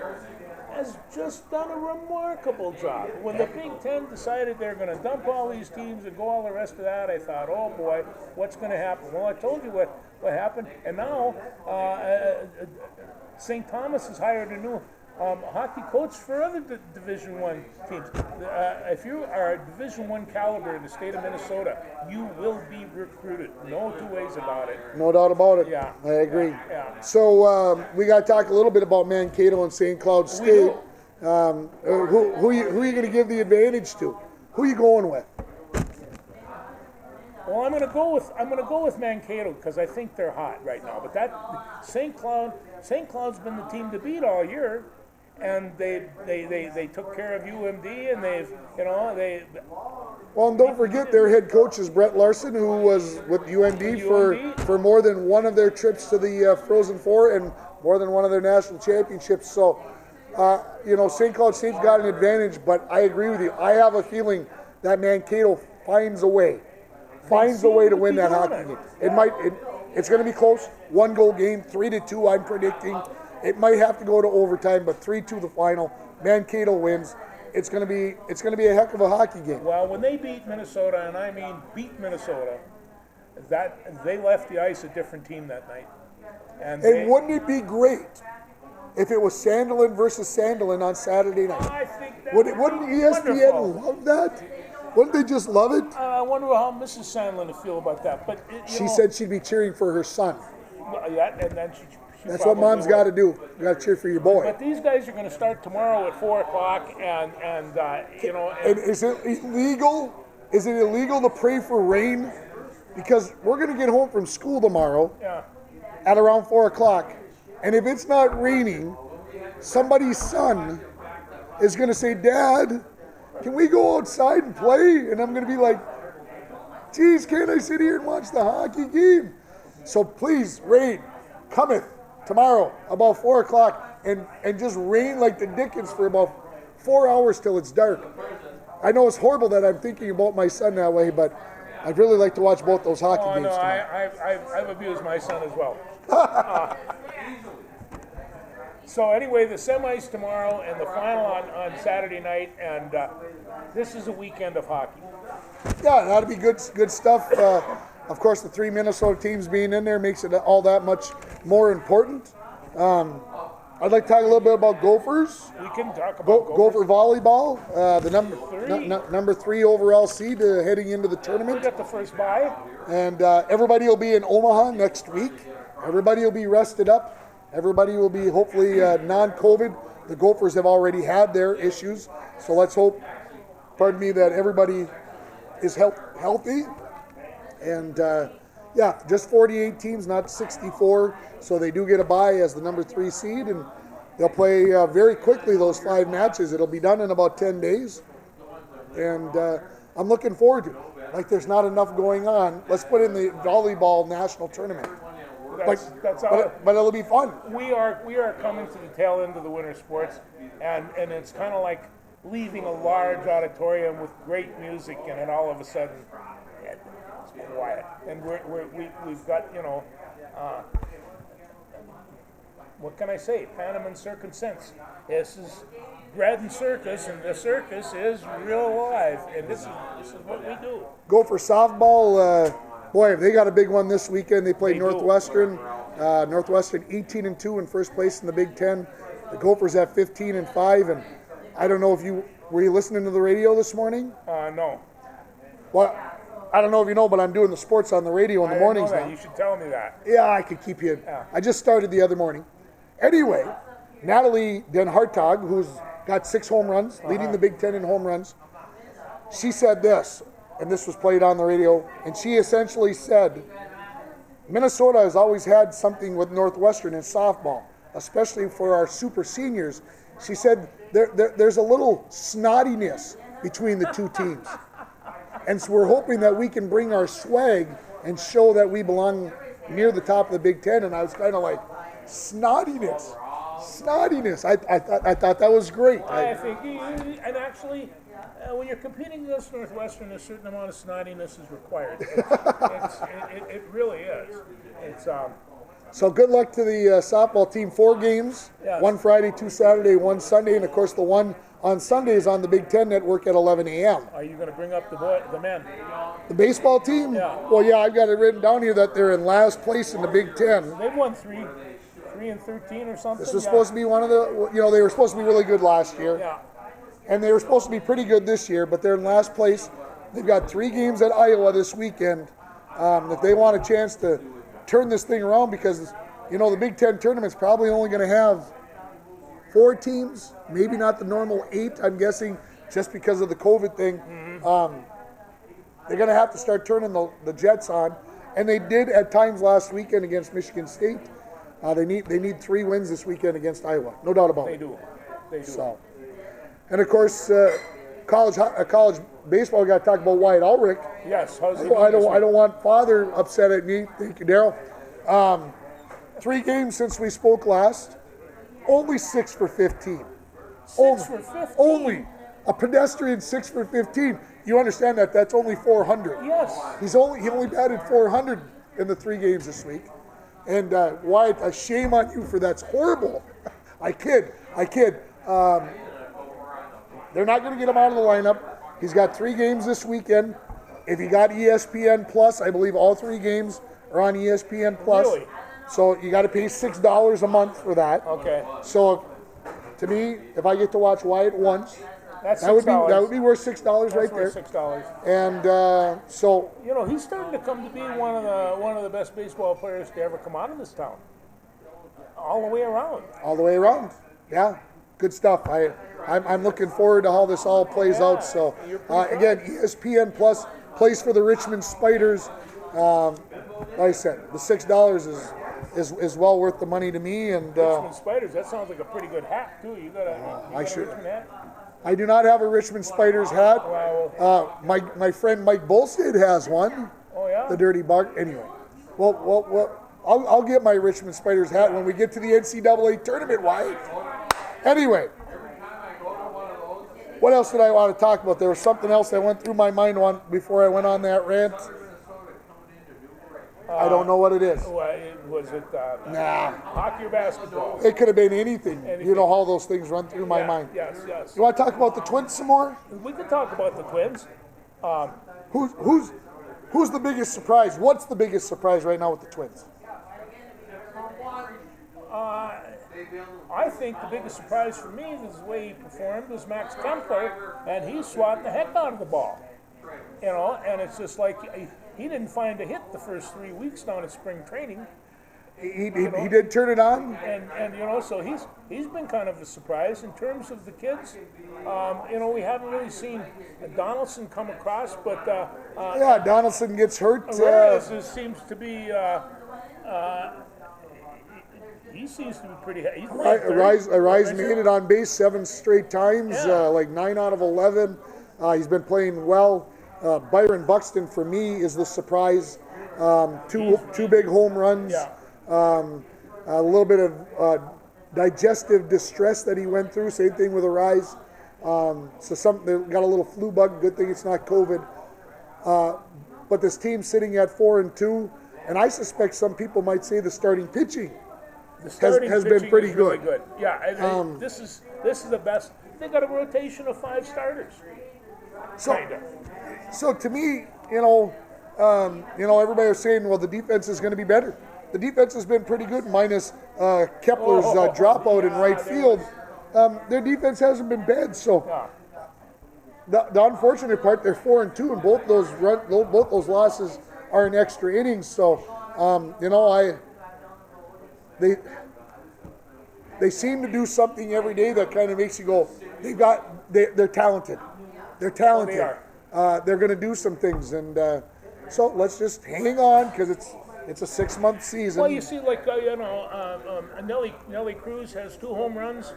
has just done a remarkable job. When the Big Ten decided they're going to dump all these teams and go all the rest of that, I thought, oh boy, what's going to happen? Well, I told you what happened. And now, St. Thomas has hired a new hockey coach for other Division I teams. If you are a Division I caliber in the state of Minnesota, you will be recruited. No two ways about it. No doubt about it. Yeah. I agree. Yeah. So we got to talk a little bit about Mankato and St. Cloud State. Who are you going to give the advantage to? Who are you going with? Well, I'm going to go with Mankato because I think they're hot right now. But that St. Cloud's been the team to beat all year. And they took care of UMD, and Well, and don't forget their head coach is Brett Larson, who was with UMD for more than one of their trips to the Frozen Four and more than one of their national championships. So, St. Cloud State's got an advantage, but I agree with you. I have a feeling that Mankato finds a way to win that hockey game. It's going to be close. 1-goal game, 3-2. I'm predicting. It might have to go to overtime, but 3-2 the final. Mankato wins. It's going to be a heck of a hockey game. Well, when they beat Minnesota, and I mean beat Minnesota, that they left the ice a different team that night. And wouldn't it be great if it was Sandelin versus Sandelin on Saturday night? I think that wouldn't ESPN love that? Wouldn't they just love it? I wonder how Mrs. Sandelin would feel about that. But she said she'd be cheering for her son. Yeah, and then she that's what mom's got to do. You got to cheer for your boy. But these guys are going to start tomorrow at 4 o'clock, and is it illegal? Is it illegal to pray for rain? Because we're going to get home from school tomorrow at around 4 o'clock, and if it's not raining, somebody's son is going to say, "Dad, can we go outside and play?" And I'm going to be like, "Geez, can't I sit here and watch the hockey game?" So please, rain cometh tomorrow about 4 o'clock and just rain like the dickens for about 4 hours till it's dark. I know it's horrible that I'm thinking about my son that way, but I'd really like to watch both those hockey games tomorrow. I've abused my son as well. So anyway, the semis tomorrow and the final on Saturday night, and this is a weekend of hockey. Yeah, that'll be good stuff. Of course, the 3 Minnesota teams being in there makes it all that much more important. I'd like to talk a little bit about Gophers. We can talk about Gopher volleyball, the number 3 overall seed heading into the tournament. We got the first bye. And everybody will be in Omaha next week. Everybody will be rested up. Everybody will be hopefully non-COVID. The Gophers have already had their issues. So let's hope, that everybody is healthy. And just 48 teams, not 64. So they do get a bye as the number 3 seed, and they'll play very quickly those 5 matches. It'll be done in about 10 days. And I'm looking forward to it. Like there's not enough going on. Let's put in the volleyball national tournament. But it'll be fun. We are coming to the tail end of the winter sports, and it's kind of like leaving a large auditorium with great music, and then all of a sudden it's quiet. And we've got what can I say? Panama circumstance. This is bread and circus, and the circus is real alive, and this is what we do. Go for softball. Boy, they got a big one this weekend. They played Northwestern. Northwestern 18-2 in first place in the Big Ten. The Gophers at 15-5, and I don't know if were you listening to the radio this morning? No. Well, I don't know if you know, but I'm doing the sports on the radio in the mornings now. You should tell me that. Yeah, I could keep you. Yeah. I just started the other morning. Anyway, Natalie Den Hartog, who's got 6 home runs, leading the Big Ten in home runs, she said this, and this was played on the radio, and she essentially said, Minnesota has always had something with Northwestern in softball, especially for our super seniors. She said there's a little snottiness between the two teams. And so we're hoping that we can bring our swag and show that we belong near the top of the Big Ten. And I was kind of like, snottiness. I thought that was great. I think, and actually, when you're competing against Northwestern, a certain amount of snottiness is required. It really is. So good luck to the softball team. 4 games, yes. 1 Friday, 2 Saturday, 1 Sunday, and of course the one on Sunday is on the Big Ten Network at 11 a.m. Are you going to bring up the men? The baseball team? Yeah. Well, yeah, I've got it written down here that they're in last place in the Big Ten. They've won 3-13 or something. This was supposed to be one of the, they were supposed to be really good last year. Yeah. And they were supposed to be pretty good this year, but they're in last place. They've got 3 games at Iowa this weekend. If they want a chance to turn this thing around, because, the Big Ten tournament's probably only going to have 4 teams, maybe not the normal 8, I'm guessing, just because of the COVID thing. Mm-hmm. They're going to have to start turning the Jets on, and they did at times last weekend against Michigan State. They need 3 wins this weekend against Iowa, no doubt about it. They do. So, and of course, college baseball. We got to talk about Wyatt Ulrich. Yes, how's he I don't want Father upset at me. Thank you, Daryl. 3 games since we spoke last. Only 6 for 15. 6 for 15? Only. A pedestrian 6 for 15. You understand that that's only 400. Yes. He only batted 400 in the 3 games this week. And Wyatt, a shame on you for that's horrible. I kid. They're not going to get him out of the lineup. He's got 3 games this weekend. If you got ESPN Plus, I believe all 3 games are on ESPN Plus. Really? So you got to pay $6 a month for that. Okay. So to me, if I get to watch Wyatt once, that's that would be worth $6 right there. $6. And so he's starting to come to be one of the best baseball players to ever come out of this town. All the way around. All the way around. Yeah. Good stuff. I'm looking forward to how this all plays out. So again, ESPN Plus plays for the Richmond Spiders. Like I said, the $6 is well worth the money to me. And Richmond Spiders. That sounds like a pretty good hat too. You got a Richmond hat? I do not have a Richmond Spiders hat. Wow. My friend Mike Bolstad has one. Oh yeah. The Dirty Bug. Anyway, well, I'll get my Richmond Spiders hat when we get to the NCAA tournament. Why? Anyway, what else did I want to talk about? There was something else that went through my mind before I went on that rant. I don't know what it is. Was it nah. hockey or basketball? It could have been anything. You know how those things run through my mind. Yes. You want to talk about the Twins some more? We could talk about the Twins. Who's the biggest surprise? What's the biggest surprise right now with the Twins? I think the biggest surprise for me is the way he performed was Max Kemper, and he swatted the heck out of the ball. And it's just like he didn't find a hit the first 3 weeks down at spring training. He did turn it on, and so he's been kind of a surprise in terms of the kids. We haven't really seen Donaldson come across, but Donaldson gets hurt. Seems to be. He seems to be pretty. Arise made it on base 7 straight times, like 9 out of 11. He's been playing well. Byron Buxton, for me, is the surprise. Two big home runs. Yeah. A little bit of digestive distress that he went through. Same thing with Arise. They got a little flu bug. Good thing it's not COVID. But this team's sitting at 4-2, and I suspect some people might say the starting pitching has been pretty good. Really good. Yeah, this is the best. They got a rotation of 5 starters. So to me, everybody was saying, well, the defense is going to be better. The defense has been pretty good, minus Kepler's dropout in right field. Their defense hasn't been bad. So the unfortunate part, they're 4-2, and both those losses are in extra innings. So they seem to do something every day that kind of makes you go, they're talented. They're talented. They are. They're going to do some things, and so let's just hang on, because It's a 6-month season. Well, you see, like Nelly Cruz has 2 home runs,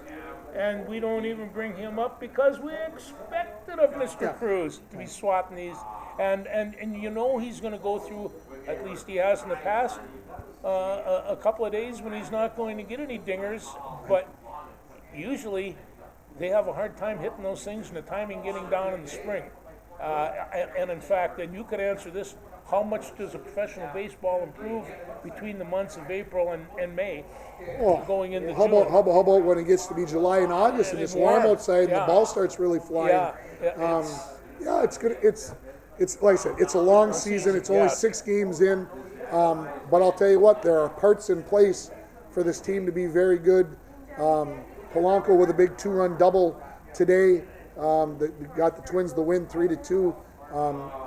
and we don't even bring him up because we expected of Mr. Cruz to be swatting these, and he's going to go through, at least he has in the past, a couple of days when he's not going to get any dingers, but usually they have a hard time hitting those things and the timing getting down in the spring. And in fact, and you could answer this, how much does a professional baseball improve between the months of April and May going into how June? How about when it gets to be July and August and it's warm outside and the ball starts really flying? It's good. It's like I said, it's a long season. It's only 6 games in. But I'll tell you what, there are parts in place for this team to be very good. Polanco with a big 2-run double today. That got the Twins the win 3-2.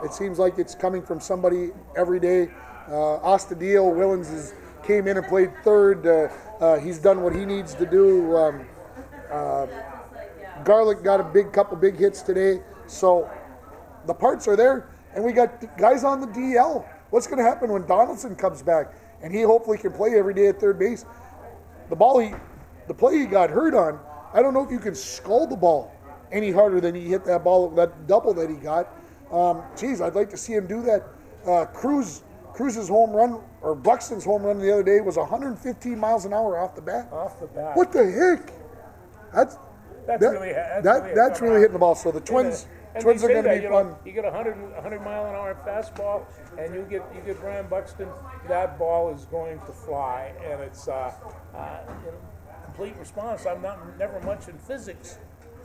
It seems like it's coming from somebody every day. Astudillo Willens came in and played third. He's done what he needs to do. Garlic got a couple big hits today. So the parts are there, and we got guys on the DL. What's going to happen when Donaldson comes back and he hopefully can play every day at third base? The play he got hurt on, I don't know if you can skull the ball any harder than he hit that ball, that double that he got. I'd like to see him do that. Cruz's home run, or Buxton's home run the other day was 115 miles an hour off the bat. Off the bat. What the heck? That's really hitting the ball. So the Twins are going to be fun. You get a 100 mile an hour fastball, and you get Brian Buxton. That ball is going to fly, and it's complete response. I'm never much in physics,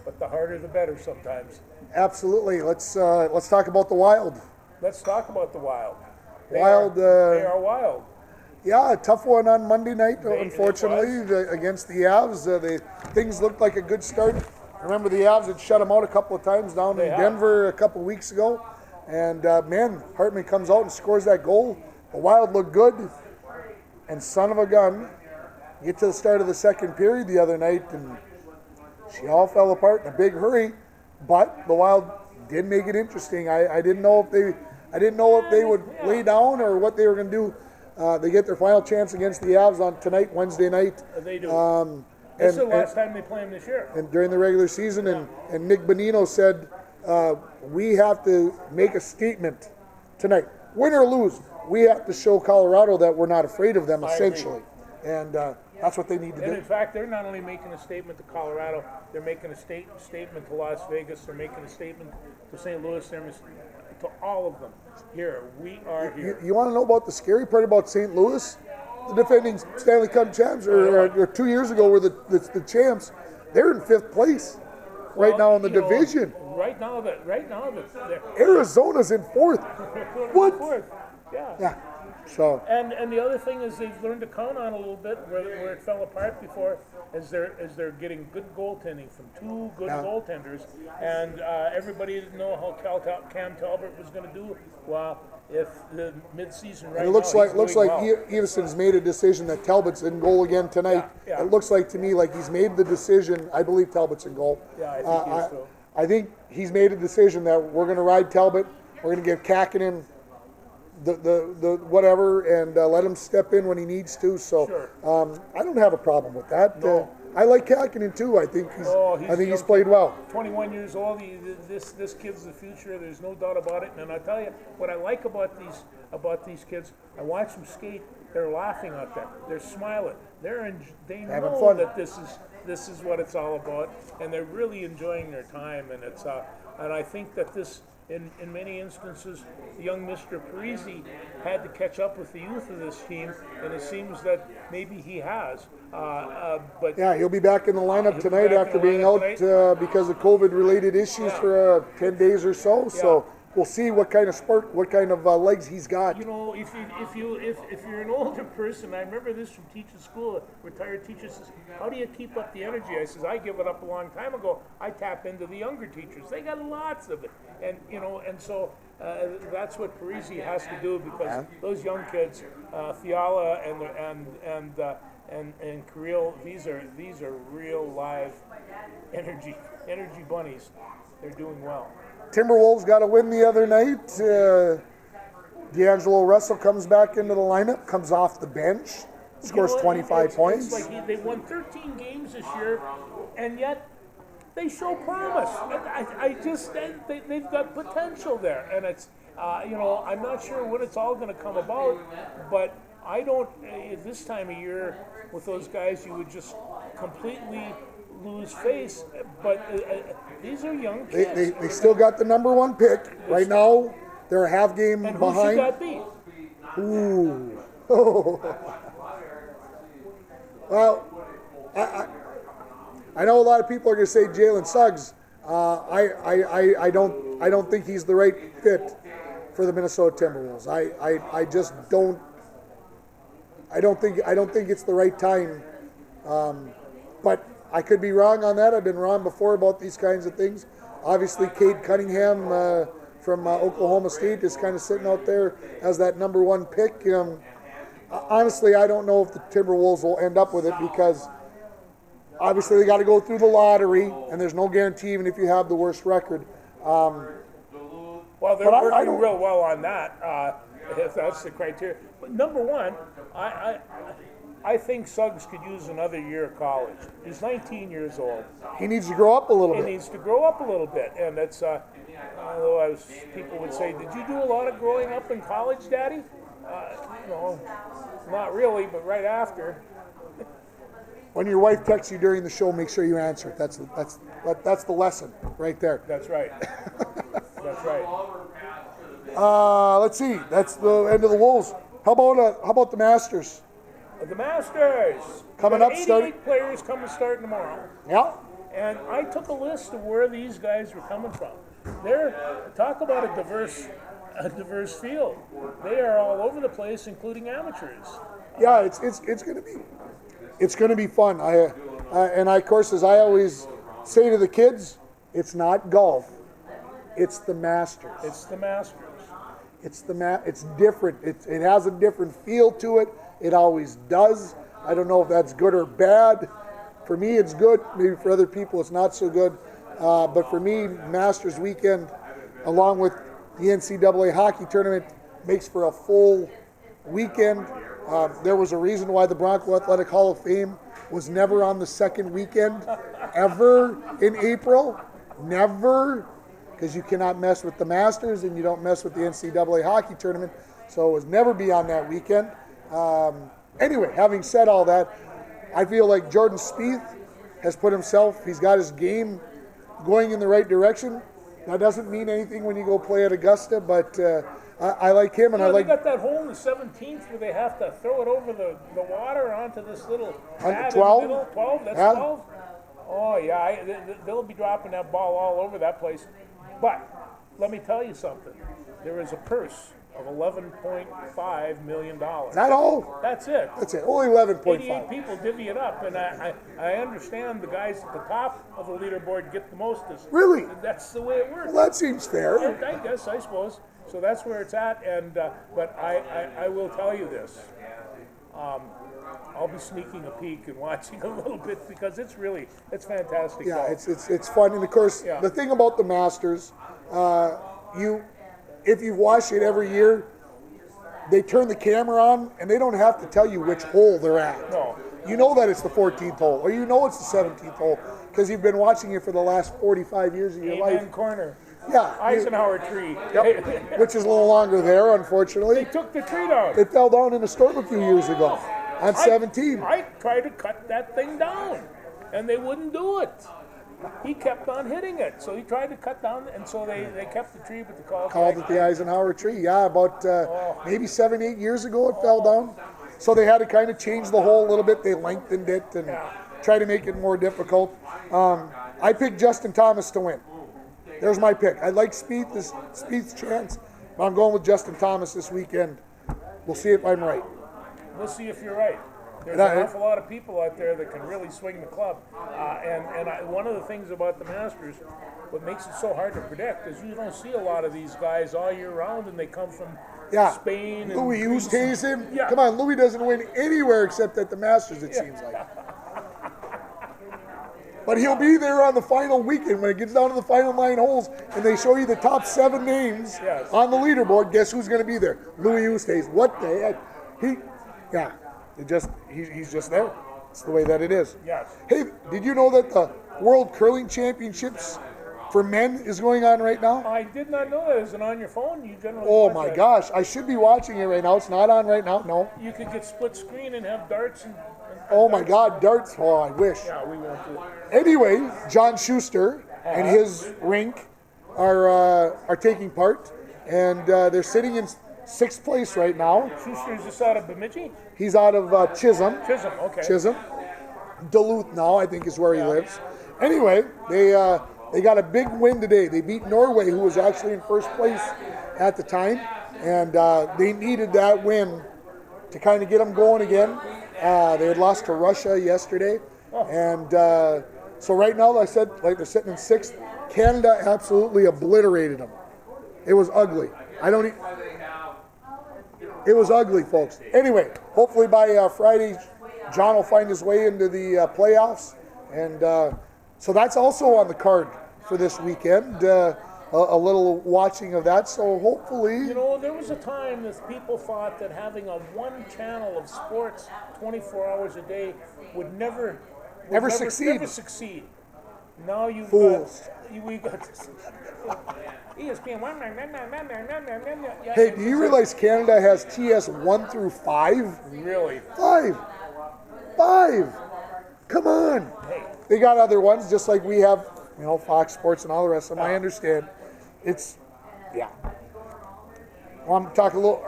but the harder the better sometimes. Absolutely. Let's talk about the Wild. Let's talk about the Wild. They are wild. Yeah, a tough one on Monday night, unfortunately, against the Avs. Things looked like a good start. Remember, the Avs had shut them out a couple of times down in Denver a couple of weeks ago. And, Hartman comes out and scores that goal. The Wild looked good. And son of a gun, get to the start of the second period the other night, and she all fell apart in a big hurry. But the Wild did make it interesting. I didn't know if they would lay down or what they were going to do. They get their final chance against the Avs on tonight, Wednesday night. They do. This is the last time they play them this year. And during the regular season, and Nick Bonino said, we have to make a statement tonight. Win or lose, we have to show Colorado that we're not afraid of them, essentially. And that's what they need to do. And in fact, they're not only making a statement to Colorado, they're making a statement to Las Vegas, they're making a statement to St. Louis, to all of them. Here, we are here. You want to know about the scary part about St. Louis? The defending Stanley Cup champs, or 2 years ago were the champs. They're in 5th place right now in the division. Right now, Arizona's in 4th. What? 4th. Yeah. So. And the other thing is they've learned to count on a little bit where it fell apart before, as they're getting good goaltending from 2 good goaltenders, and everybody didn't know how Cam Talbot was going to do. Well, if the midseason right now, it looks now, like Eveson's made a decision that Talbot's in goal again tonight. Yeah. It looks like to me like he's made the decision. I believe Talbot's in goal. Yeah, I think he is too. I think he's made a decision that we're going to ride Talbot. We're going to give Kakkonen the whatever and let him step in when he needs to. So sure. I don't have a problem with that. No. I like Kakkonen too. I think he's played well. 21 years old. This kid's the future. There's no doubt about it. And I tell you what I like about these kids. I watch them skate. They're laughing out there. They're smiling. They know fun. that this is what it's all about, and they're really enjoying their time. And it's and I think that this. In many instances, young Mr. Parisi had to catch up with the youth of this team, and it seems that maybe he has. But he'll be back in the lineup tonight after being out because of COVID-related issues for 10 days or so. Yeah. So we'll see what kind of legs he's got. You know, if you're an older person, I remember this from teaching school. A retired teacher says, "How do you keep up the energy?" I says, "I give it up a long time ago. I tap into the younger teachers. They got lots of it." And so that's what Parisi has to do, because those young kids, Fiala and Kirill, these are real live energy bunnies. They're doing well. Timberwolves got a win the other night. D'Angelo Russell comes back into the lineup, comes off the bench, scores 25 points. It's like they won 13 games this year, and yet they show promise. They've got potential there, and it's I'm not sure when it's all going to come about, but I don't. At this time of year, with those guys, you would just completely lose face. But these are young kids. They still got the number 1 pick right now. They're a half game and behind. Who should that be? Ooh. Well, I know a lot of people are going to say Jalen Suggs. I don't think he's the right fit for the Minnesota Timberwolves. I just don't. I don't think it's the right time. But I could be wrong on that. I've been wrong before about these kinds of things. Obviously, Cade Cunningham from Oklahoma State is kind of sitting out there as that number 1 pick. Honestly, I don't know if the Timberwolves will end up with it because obviously they got to go through the lottery, and there's no guarantee even if you have the worst record. Well, they're working real well on that, if that's the criteria. But number 1, I think Suggs could use another year of college. He's 19 years old. He needs to grow up a little bit. He needs to grow up a little bit, and that's. Although people would say, "Did you do a lot of growing up in college, Daddy?" No, not really, but right after. When your wife texts you during the show, make sure you answer it. That's the lesson right there. That's right. That's right. Let's see. That's the end of the Wolves. How about the Masters? The Masters coming up. 88 players coming starting tomorrow. Yeah. And I took a list of where these guys were coming from. Talk about a diverse field. They are all over the place, including amateurs. Yeah, it's going to be fun. And of course, as I always say to the kids, it's not golf. It's the Masters. It's the Masters. It's different. It has a different feel to it. It always does. I don't know if that's good or bad. For me, it's good. Maybe for other people, it's not so good. But for me, Masters weekend, along with the Ncaa Hockey tournament, makes for a full weekend. There was a reason why the Bronco Athletic Hall of Fame was never on the second weekend, ever in April. Never. Because you cannot mess with the Masters and you don't mess with the Ncaa Hockey tournament. So it was never be on that weekend. Anyway, having said all that, I feel like Jordan Spieth has put himself, he's got his game going in the right direction. That doesn't mean anything when you go play at Augusta, but I like him. And I like. They got that hole in the 17th where they have to throw it over the water onto this little pad 12? in the middle. 12? That's Yeah. 12? Oh, yeah. They'll be dropping that ball all over that place. But let me tell you something. There is a purse of $11.5 million. Is that all? That's it. That's it. Only 11.5. 88 people divvy it up, and I understand the guys at the top of the leaderboard get the most. Really? That's the way it works. Well, that seems fair. I guess, I suppose. So that's where it's at, and but I will tell you this. I'll be sneaking a peek and watching a little bit because it's fantastic. Yeah, it's fun. And of course, the thing about the Masters, if you watch it every year, they turn the camera on and they don't have to tell you which hole they're at. No. You know that it's the 14th hole, or you know it's the 17th hole because you've been watching it for the last 45 years of your life. Corner. Yeah. Eisenhower tree. Yep. Which is a little longer there, unfortunately. They took the tree down. It fell down in a storm a few years ago on 17. I tried to cut that thing down, and they wouldn't do it. He kept on hitting it, so he tried to cut down, and so they kept the tree, but the call called it the Eisenhower tree. Yeah, about maybe 7-8 years ago it fell down. So they had to kind of change the hole a little bit. They lengthened it and try to make it more difficult. I picked Justin Thomas to win. There's my pick. I like Spieth's chance, but I'm going with Justin Thomas this weekend. We'll see if I'm right. We'll see if you're right. There's an awful lot of people out there that can really swing the club. One of the things about the Masters, what makes it so hard to predict, is you don't see a lot of these guys all year round, and they come from Spain. Louis Oosthuizen. Yeah. Come on, Louis doesn't win anywhere except at the Masters, it seems like. But he'll be there on the final weekend when it gets down to the final 9 holes and they show you the top 7 names on the leaderboard. Guess who's going to be there? Louis Oosthuizen. What the heck? He's just there. It's the way that it is. Yes. Hey, did you know that the World Curling Championships for men is going on right now? I did not know that. Is it on your phone? You generally Oh watch my that. gosh, I should be watching it right now. It's not on right now, no. You could get split screen and have darts and Oh my God, darts. Oh, I wish. yeah, we won't do it. Anyway, John Schuster and his rink are taking part, and they're sitting in 6th place right now. Schuster's just out of Bemidji? He's out of Chisholm. Chisholm, okay. Chisholm. Duluth now, I think, is where he lives. Anyway, they got a big win today. They beat Norway, who was actually in 1st place at the time, and they needed that win to kind of get them going again. They had lost to Russia yesterday, and so right now, like I said, they're sitting in 6th. Canada absolutely obliterated them. It was ugly. It was ugly, folks. Anyway, hopefully by Friday, John will find his way into the playoffs, and so that's also on the card for this weekend. A little watching of that, so hopefully... You know, there was a time that people thought that having a one channel of sports 24 hours a day would never succeed. Never succeed. Now you've Fools. we got ESPN. Hey, do you realize Canada has TS 1 through 5? Really? 5! Come on! Hey. They got other ones, just like we have, Fox Sports and all the rest of them. I understand. It's, yeah. Well, I'm talking a little.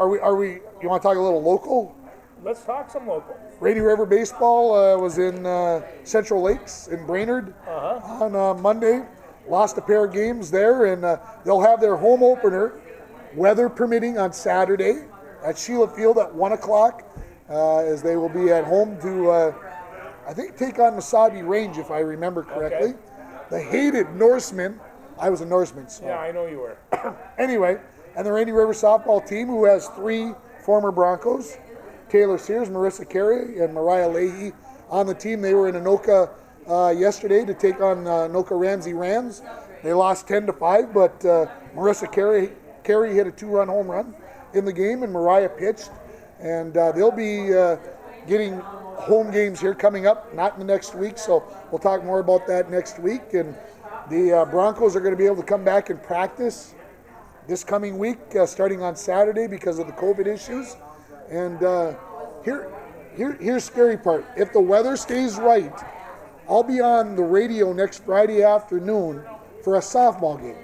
You want to talk a little local? Let's talk some local. Rainy River Baseball was in Central Lakes in Brainerd on Monday. Lost a pair of games there, and they'll have their home opener, weather permitting, on Saturday at Sheila Field at 1 o'clock, as they will be at home to, I think, take on Mesabi Range, if I remember correctly. Okay. The hated Norsemen. I was a Norseman, so. Yeah, I know you were. Anyway, and the Rainy River softball team, who has 3 former Broncos, Taylor Sears, Marissa Carey, and Mariah Leahy on the team. They were in Anoka yesterday to take on Anoka Ramsey Rams. They lost 10-5, but Marissa Carey hit a 2-run home run in the game, and Mariah pitched. And they'll be getting home games here coming up, not in the next week, so we'll talk more about that next week. And the Broncos are going to be able to come back and practice this coming week, starting on Saturday because of the COVID issues. And here's the scary part. If the weather stays right, I'll be on the radio next Friday afternoon for a softball game.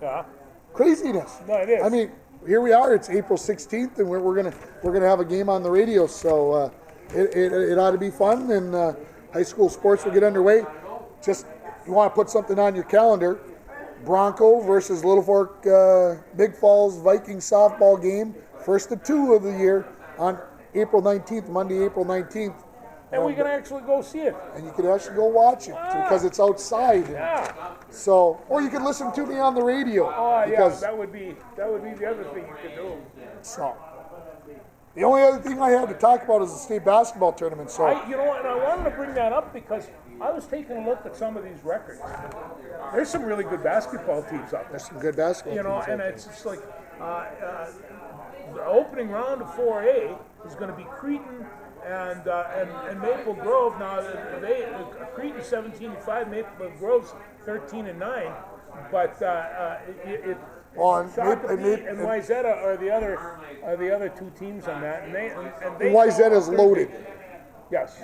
Yeah. Craziness. No, it is. I mean, here we are. It's April 16th, and we're gonna have a game on the radio. So it ought to be fun, and high school sports will get underway. Just you want to put something on your calendar. Bronco versus Little Fork Big Falls Vikings softball game, first of 2 of the year, on April 19th, Monday, April 19th. And we can actually go see it. And you can actually go watch it because it's outside. Yeah. So, or you can listen to me on the radio. Oh, yeah, because, that would be the other thing you could do. So, the only other thing I had to talk about is the state basketball tournament. So, You know what, and I wanted to bring that up because I was taking a look at some of these records. There's some really good basketball teams out there. there's some good basketball teams And out it's just like the opening round of 4A is going to be Cretin and Maple Grove. Now, Cretin 17-5, Maple Grove's 13-9, but it and Wayzata are the other 2 teams on that, and they Wayzata's loaded. Yes.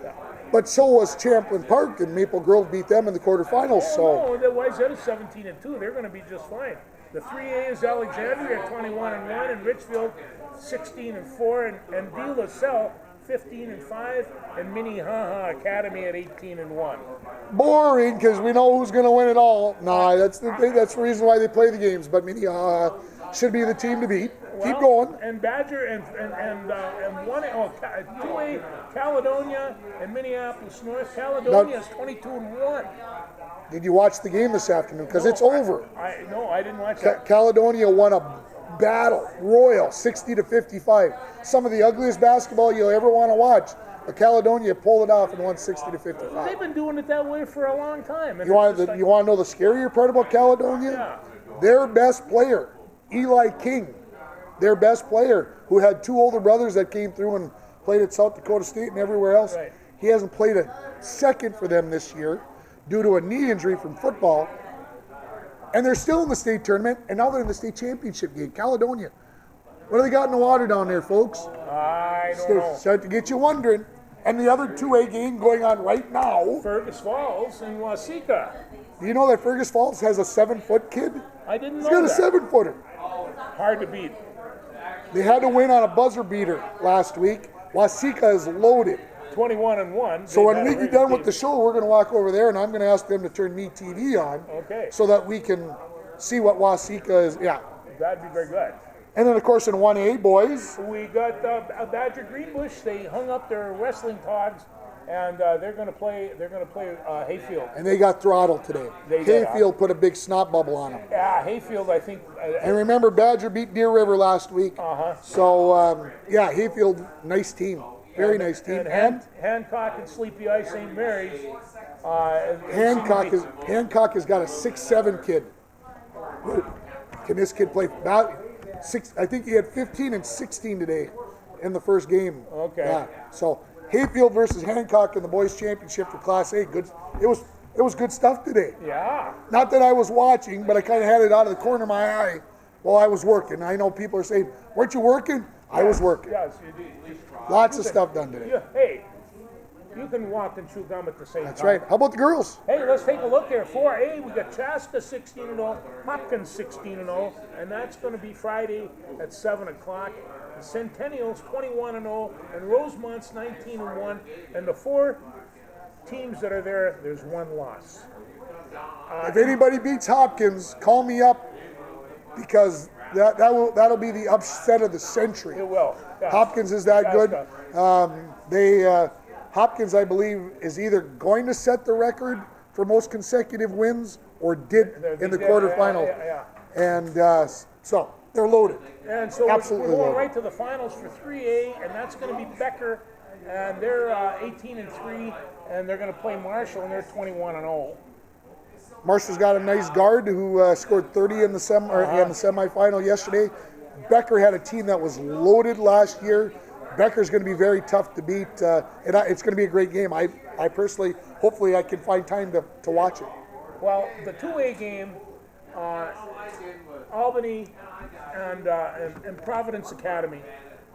Yeah. But so was Champlin Park, and Maple Grove beat them in the quarterfinals. No, the Wayzata's 17-2. They're going to be just fine. The 3A is Alexandria at 21-1, and Richfield 16-4, and De La Salle 15-5, and Minnehaha Academy at 18-1. Boring, because we know who's going to win it all. Nah, that's the thing. That's the reason why they play the games. But Minnehaha should be the team to beat. Keep going. And Badger and 2A Caledonia and Minneapolis North. Caledonia is 22-1. Did you watch the game this afternoon? Because it's over. I didn't watch that. Caledonia won a battle royal, 60-55. Some of the ugliest basketball you'll ever want to watch. Caledonia pulled it off and won 60-55. They've been doing it that way for a long time. And You want to know the scarier part about Caledonia? Yeah. Their best player, Eli King, their best player, who had 2 older brothers that came through and played at South Dakota State and everywhere else. Right. He hasn't played a second for them this year due to a knee injury from football. And they're still in the state tournament, and now they're in the state championship game. Caledonia. What do they got in the water down there, folks? I don't know. Start to get you wondering. And the other 2A game going on right now. Fergus Falls and Waseca. Do you know that Fergus Falls has a 7-foot kid? I didn't know He's got a 7-footer. Hard to beat. They had to win on a buzzer beater last week. Waseca is loaded. 21-1. So when we get done with the show, we're going to walk over there, and I'm going to ask them to turn Me TV on. Okay. So that we can see what Waseca is. Yeah. That'd be very good. And then, of course, in 1A, boys. We got Badger Greenbush. They hung up their wrestling togs, and they're going to play. They're going to play Hayfield. And they got throttled today. They did, Hayfield put a big snot bubble on them. Yeah, Hayfield. I think. And remember, Badger beat Deer River last week. So, yeah, Hayfield, nice team. Very nice team. And Hancock and Sleepy Eye St. Mary's. Hancock has got a 6'7" kid. Can this kid play? I think he had 15 and 16 today in the first game. Okay. Yeah. So Hayfield versus Hancock in the boys' championship for Class A. Good. It was good stuff today. Yeah. Not that I was watching, but I kind of had it out of the corner of my eye while I was working. I know people are saying, "Weren't you working?" I was working. Yes, you do. Lots of stuff done today. Hey, you can walk and chew gum at the same time. That's right. How about the girls? Hey, let's take a look here. 4A, we got Chaska 16-0, Hopkins 16-0, and that's going to be Friday at 7 o'clock. The Centennials 21-0, and Rosemont's 19-1, and the 4 teams that are there, there's 1 loss. If anybody beats Hopkins, call me up because that'll be the upset of the century. It will. Yeah. Hopkins is that good. Hopkins, I believe, is either going to set the record for most consecutive wins or did in the quarterfinal. And so they're loaded. And so Absolutely we're going loaded. right to the finals for 3A, and that's going to be Becker, and they're 18-3, and they're going to play Marshall, and they're 21-0. Marshall's got a nice guard who scored 30 in the semifinal yesterday. Becker had a team that was loaded last year. Becker's going to be very tough to beat, and it's going to be a great game. I personally, hopefully I can find time to watch it. Well, the 2A game, Albany and Providence Academy.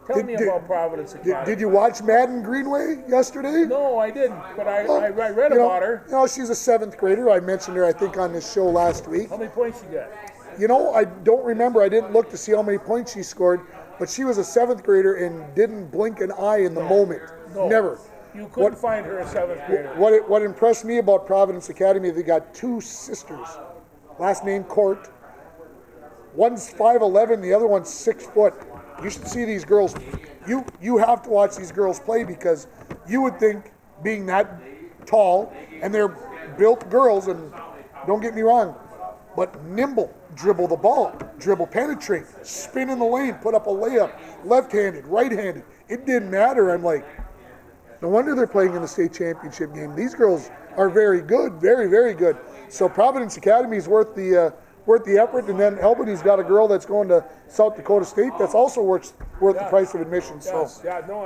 Tell me about Providence Academy. Did you watch Madden Greenway yesterday? No, I didn't, but I read about her. You know, she's a 7th grader. I mentioned her, I think, on this show last week. How many points you got? You know, I don't remember. I didn't look to see how many points she scored, but she was a 7th grader and didn't blink an eye in the moment. No. Never. You couldn't find her a 7th grader. What impressed me about Providence Academy, they got 2 sisters, last name Court. One's 5'11", the other one's 6 foot. You should see these girls. You have to watch these girls play because you would think, being that tall, and they're built girls, and don't get me wrong, but nimble, dribble the ball, dribble penetrate, spin in the lane, put up a layup, left-handed, right-handed. It didn't matter. I'm like, no wonder they're playing in the state championship game. These girls are very good, very, very good. So Providence Academy is worth the effort, and then Albany's got a girl that's going to South Dakota State that's also worth the price of admission. So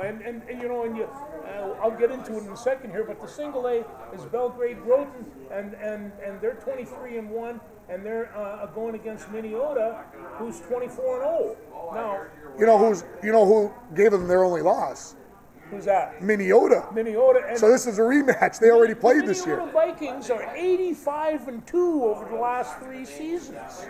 and you know, and I'll get into it in a second here, but the single A is Belgrade Groton, and they're 23-1, and they're going against Minneota, who's 24-0. Now, you know who gave them their only loss? Who's that? Minneota. And so this is a rematch. They already played this year. The Vikings are 85-2 over the last 3 seasons.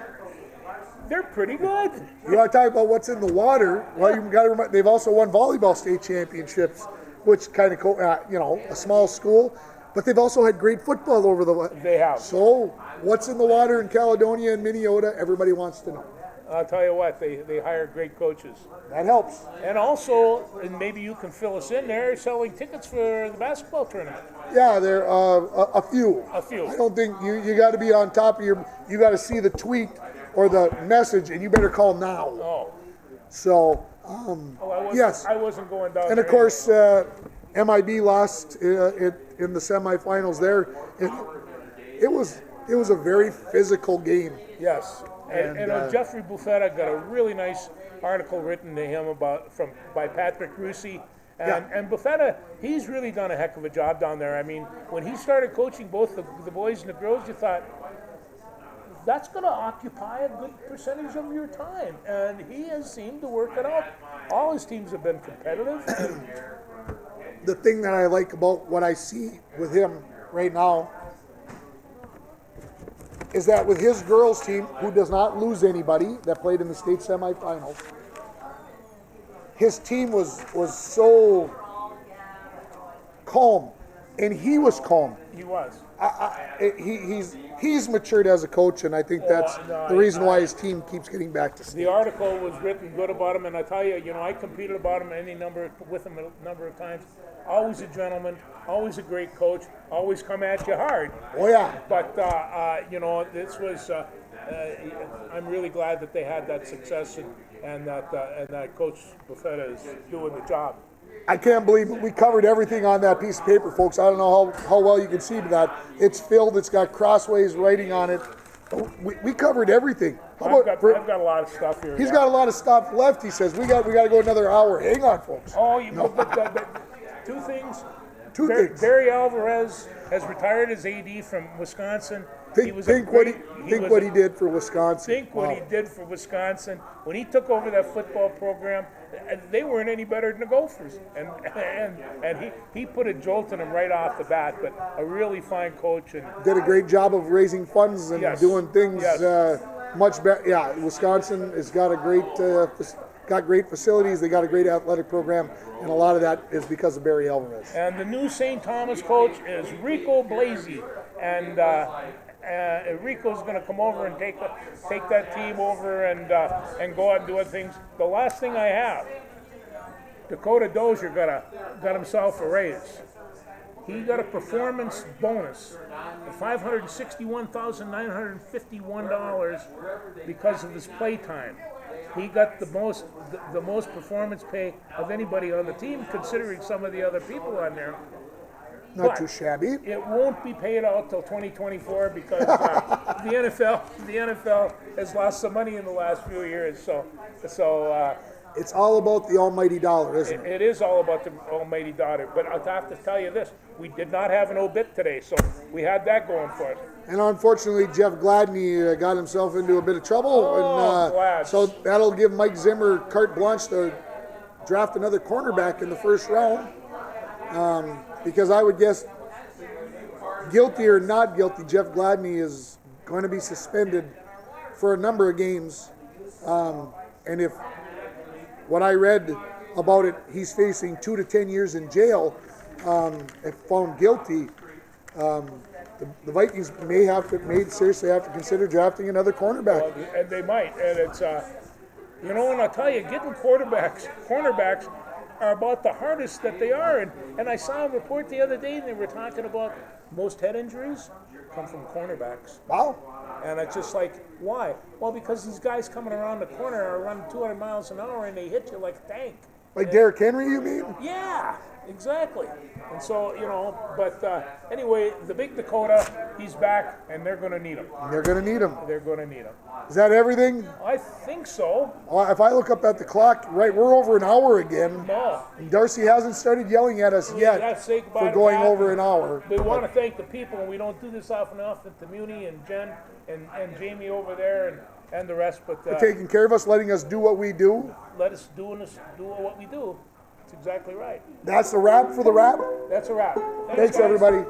They're pretty good. You want to talk about what's in the water? Well, you got to remember they've also won volleyball state championships, which kind of a small school, but they've also had great football over the. They have. So what's in the water in Caledonia and Minneota? Everybody wants to know. I'll tell you what, they hire great coaches. That helps. And also, and maybe you can fill us in, they're selling tickets for the basketball tournament. Yeah, there are a few. A few. I don't think you got to be on top of you got to see the tweet or the message, and you better call now. Oh. So, yes. I wasn't going down and there. of course, MIB lost in the semifinals there. It was a very physical game. Yes, and Jeffrey Buffetta got a really nice article written to him by Patrick Russi. And Buffetta, he's really done a heck of a job down there. I mean, when he started coaching both the boys and the girls, you thought, that's going to occupy a good percentage of your time. And he has seemed to work it out. All his teams have been competitive. The thing that I like about what I see with him right now is that with his girls team, who does not lose anybody, that played in the state semifinals, his team was so calm, and he was calm. He was. He's matured as a coach, and I think that's the reason why his team keeps getting back to state. The article was written good about him, and I tell you, I competed about him with him a number of times. Always a gentleman, always a great coach, always come at you hard. Oh yeah. But this was. I'm really glad that they had that success, and that Coach Buffetta is doing the job. I can't believe it. We covered everything on that piece of paper, folks. I don't know how well you can see that. It's filled. It's got crossways writing on it. We covered everything. I've got a lot of stuff here. He's got a lot of stuff left. He says we got to go another hour. Hang on, folks. Oh, two things. Barry Alvarez has retired as AD from Wisconsin. Think what he did for Wisconsin. Think what he did for Wisconsin. When he took over that football program, they weren't any better than the Gophers. And he put a jolt in them right off the bat, but a really fine coach. And did a great job of raising funds and doing things much better. Yeah, Wisconsin has got a great facilities. They got a great athletic program, and a lot of that is because of Barry Alvarez. And the new St. Thomas coach is Rico Blasey, and Rico's going to come over and take that team over and go out and do other things. The last thing I have, Dakota Dozier got himself a raise. He got a performance bonus of $561,951 because of his play time. He got the most performance pay of anybody on the team, considering some of the other people on there. Not too shabby. It won't be paid out till 2024 because the NFL has lost some money in the last few years. So it's all about the almighty dollar, isn't it? It is all about the almighty dollar. But I'll have to tell you this: we did not have an obit today, so we had that going for us. And unfortunately, Jeff Gladney got himself into a bit of trouble, so that'll give Mike Zimmer carte blanche to draft another cornerback in the first round. Because I would guess, guilty or not guilty, Jeff Gladney is going to be suspended for a number of games. And if what I read about it, he's facing 2 to 10 years in jail if found guilty. The Vikings may seriously have to consider drafting another cornerback. Well, and they might. And it's, and I'll tell you, getting cornerbacks are about the hardest that they are. And I saw a report the other day, and they were talking about most head injuries come from cornerbacks. Wow. And it's just like, why? Well, because these guys coming around the corner are running 200 miles an hour, and they hit you like a tank. Like Derrick Henry, you mean? Yeah, exactly. And so, but anyway, the big Dakota, he's back, and they're going to need him. They're going to need him. They're going to need him. Is that everything? I think so. Well, if I look up at the clock, right, we're over an hour again. No. And Darcy hasn't started yelling at us yet for going over an hour. We want to thank the people, and we don't do this often enough, to Muni and Jen and Jamie over there and the rest. But for taking care of us, letting us do what we do. Let us do what we do. That's exactly right. That's the wrap for the wrap? That's a wrap. Thanks everybody.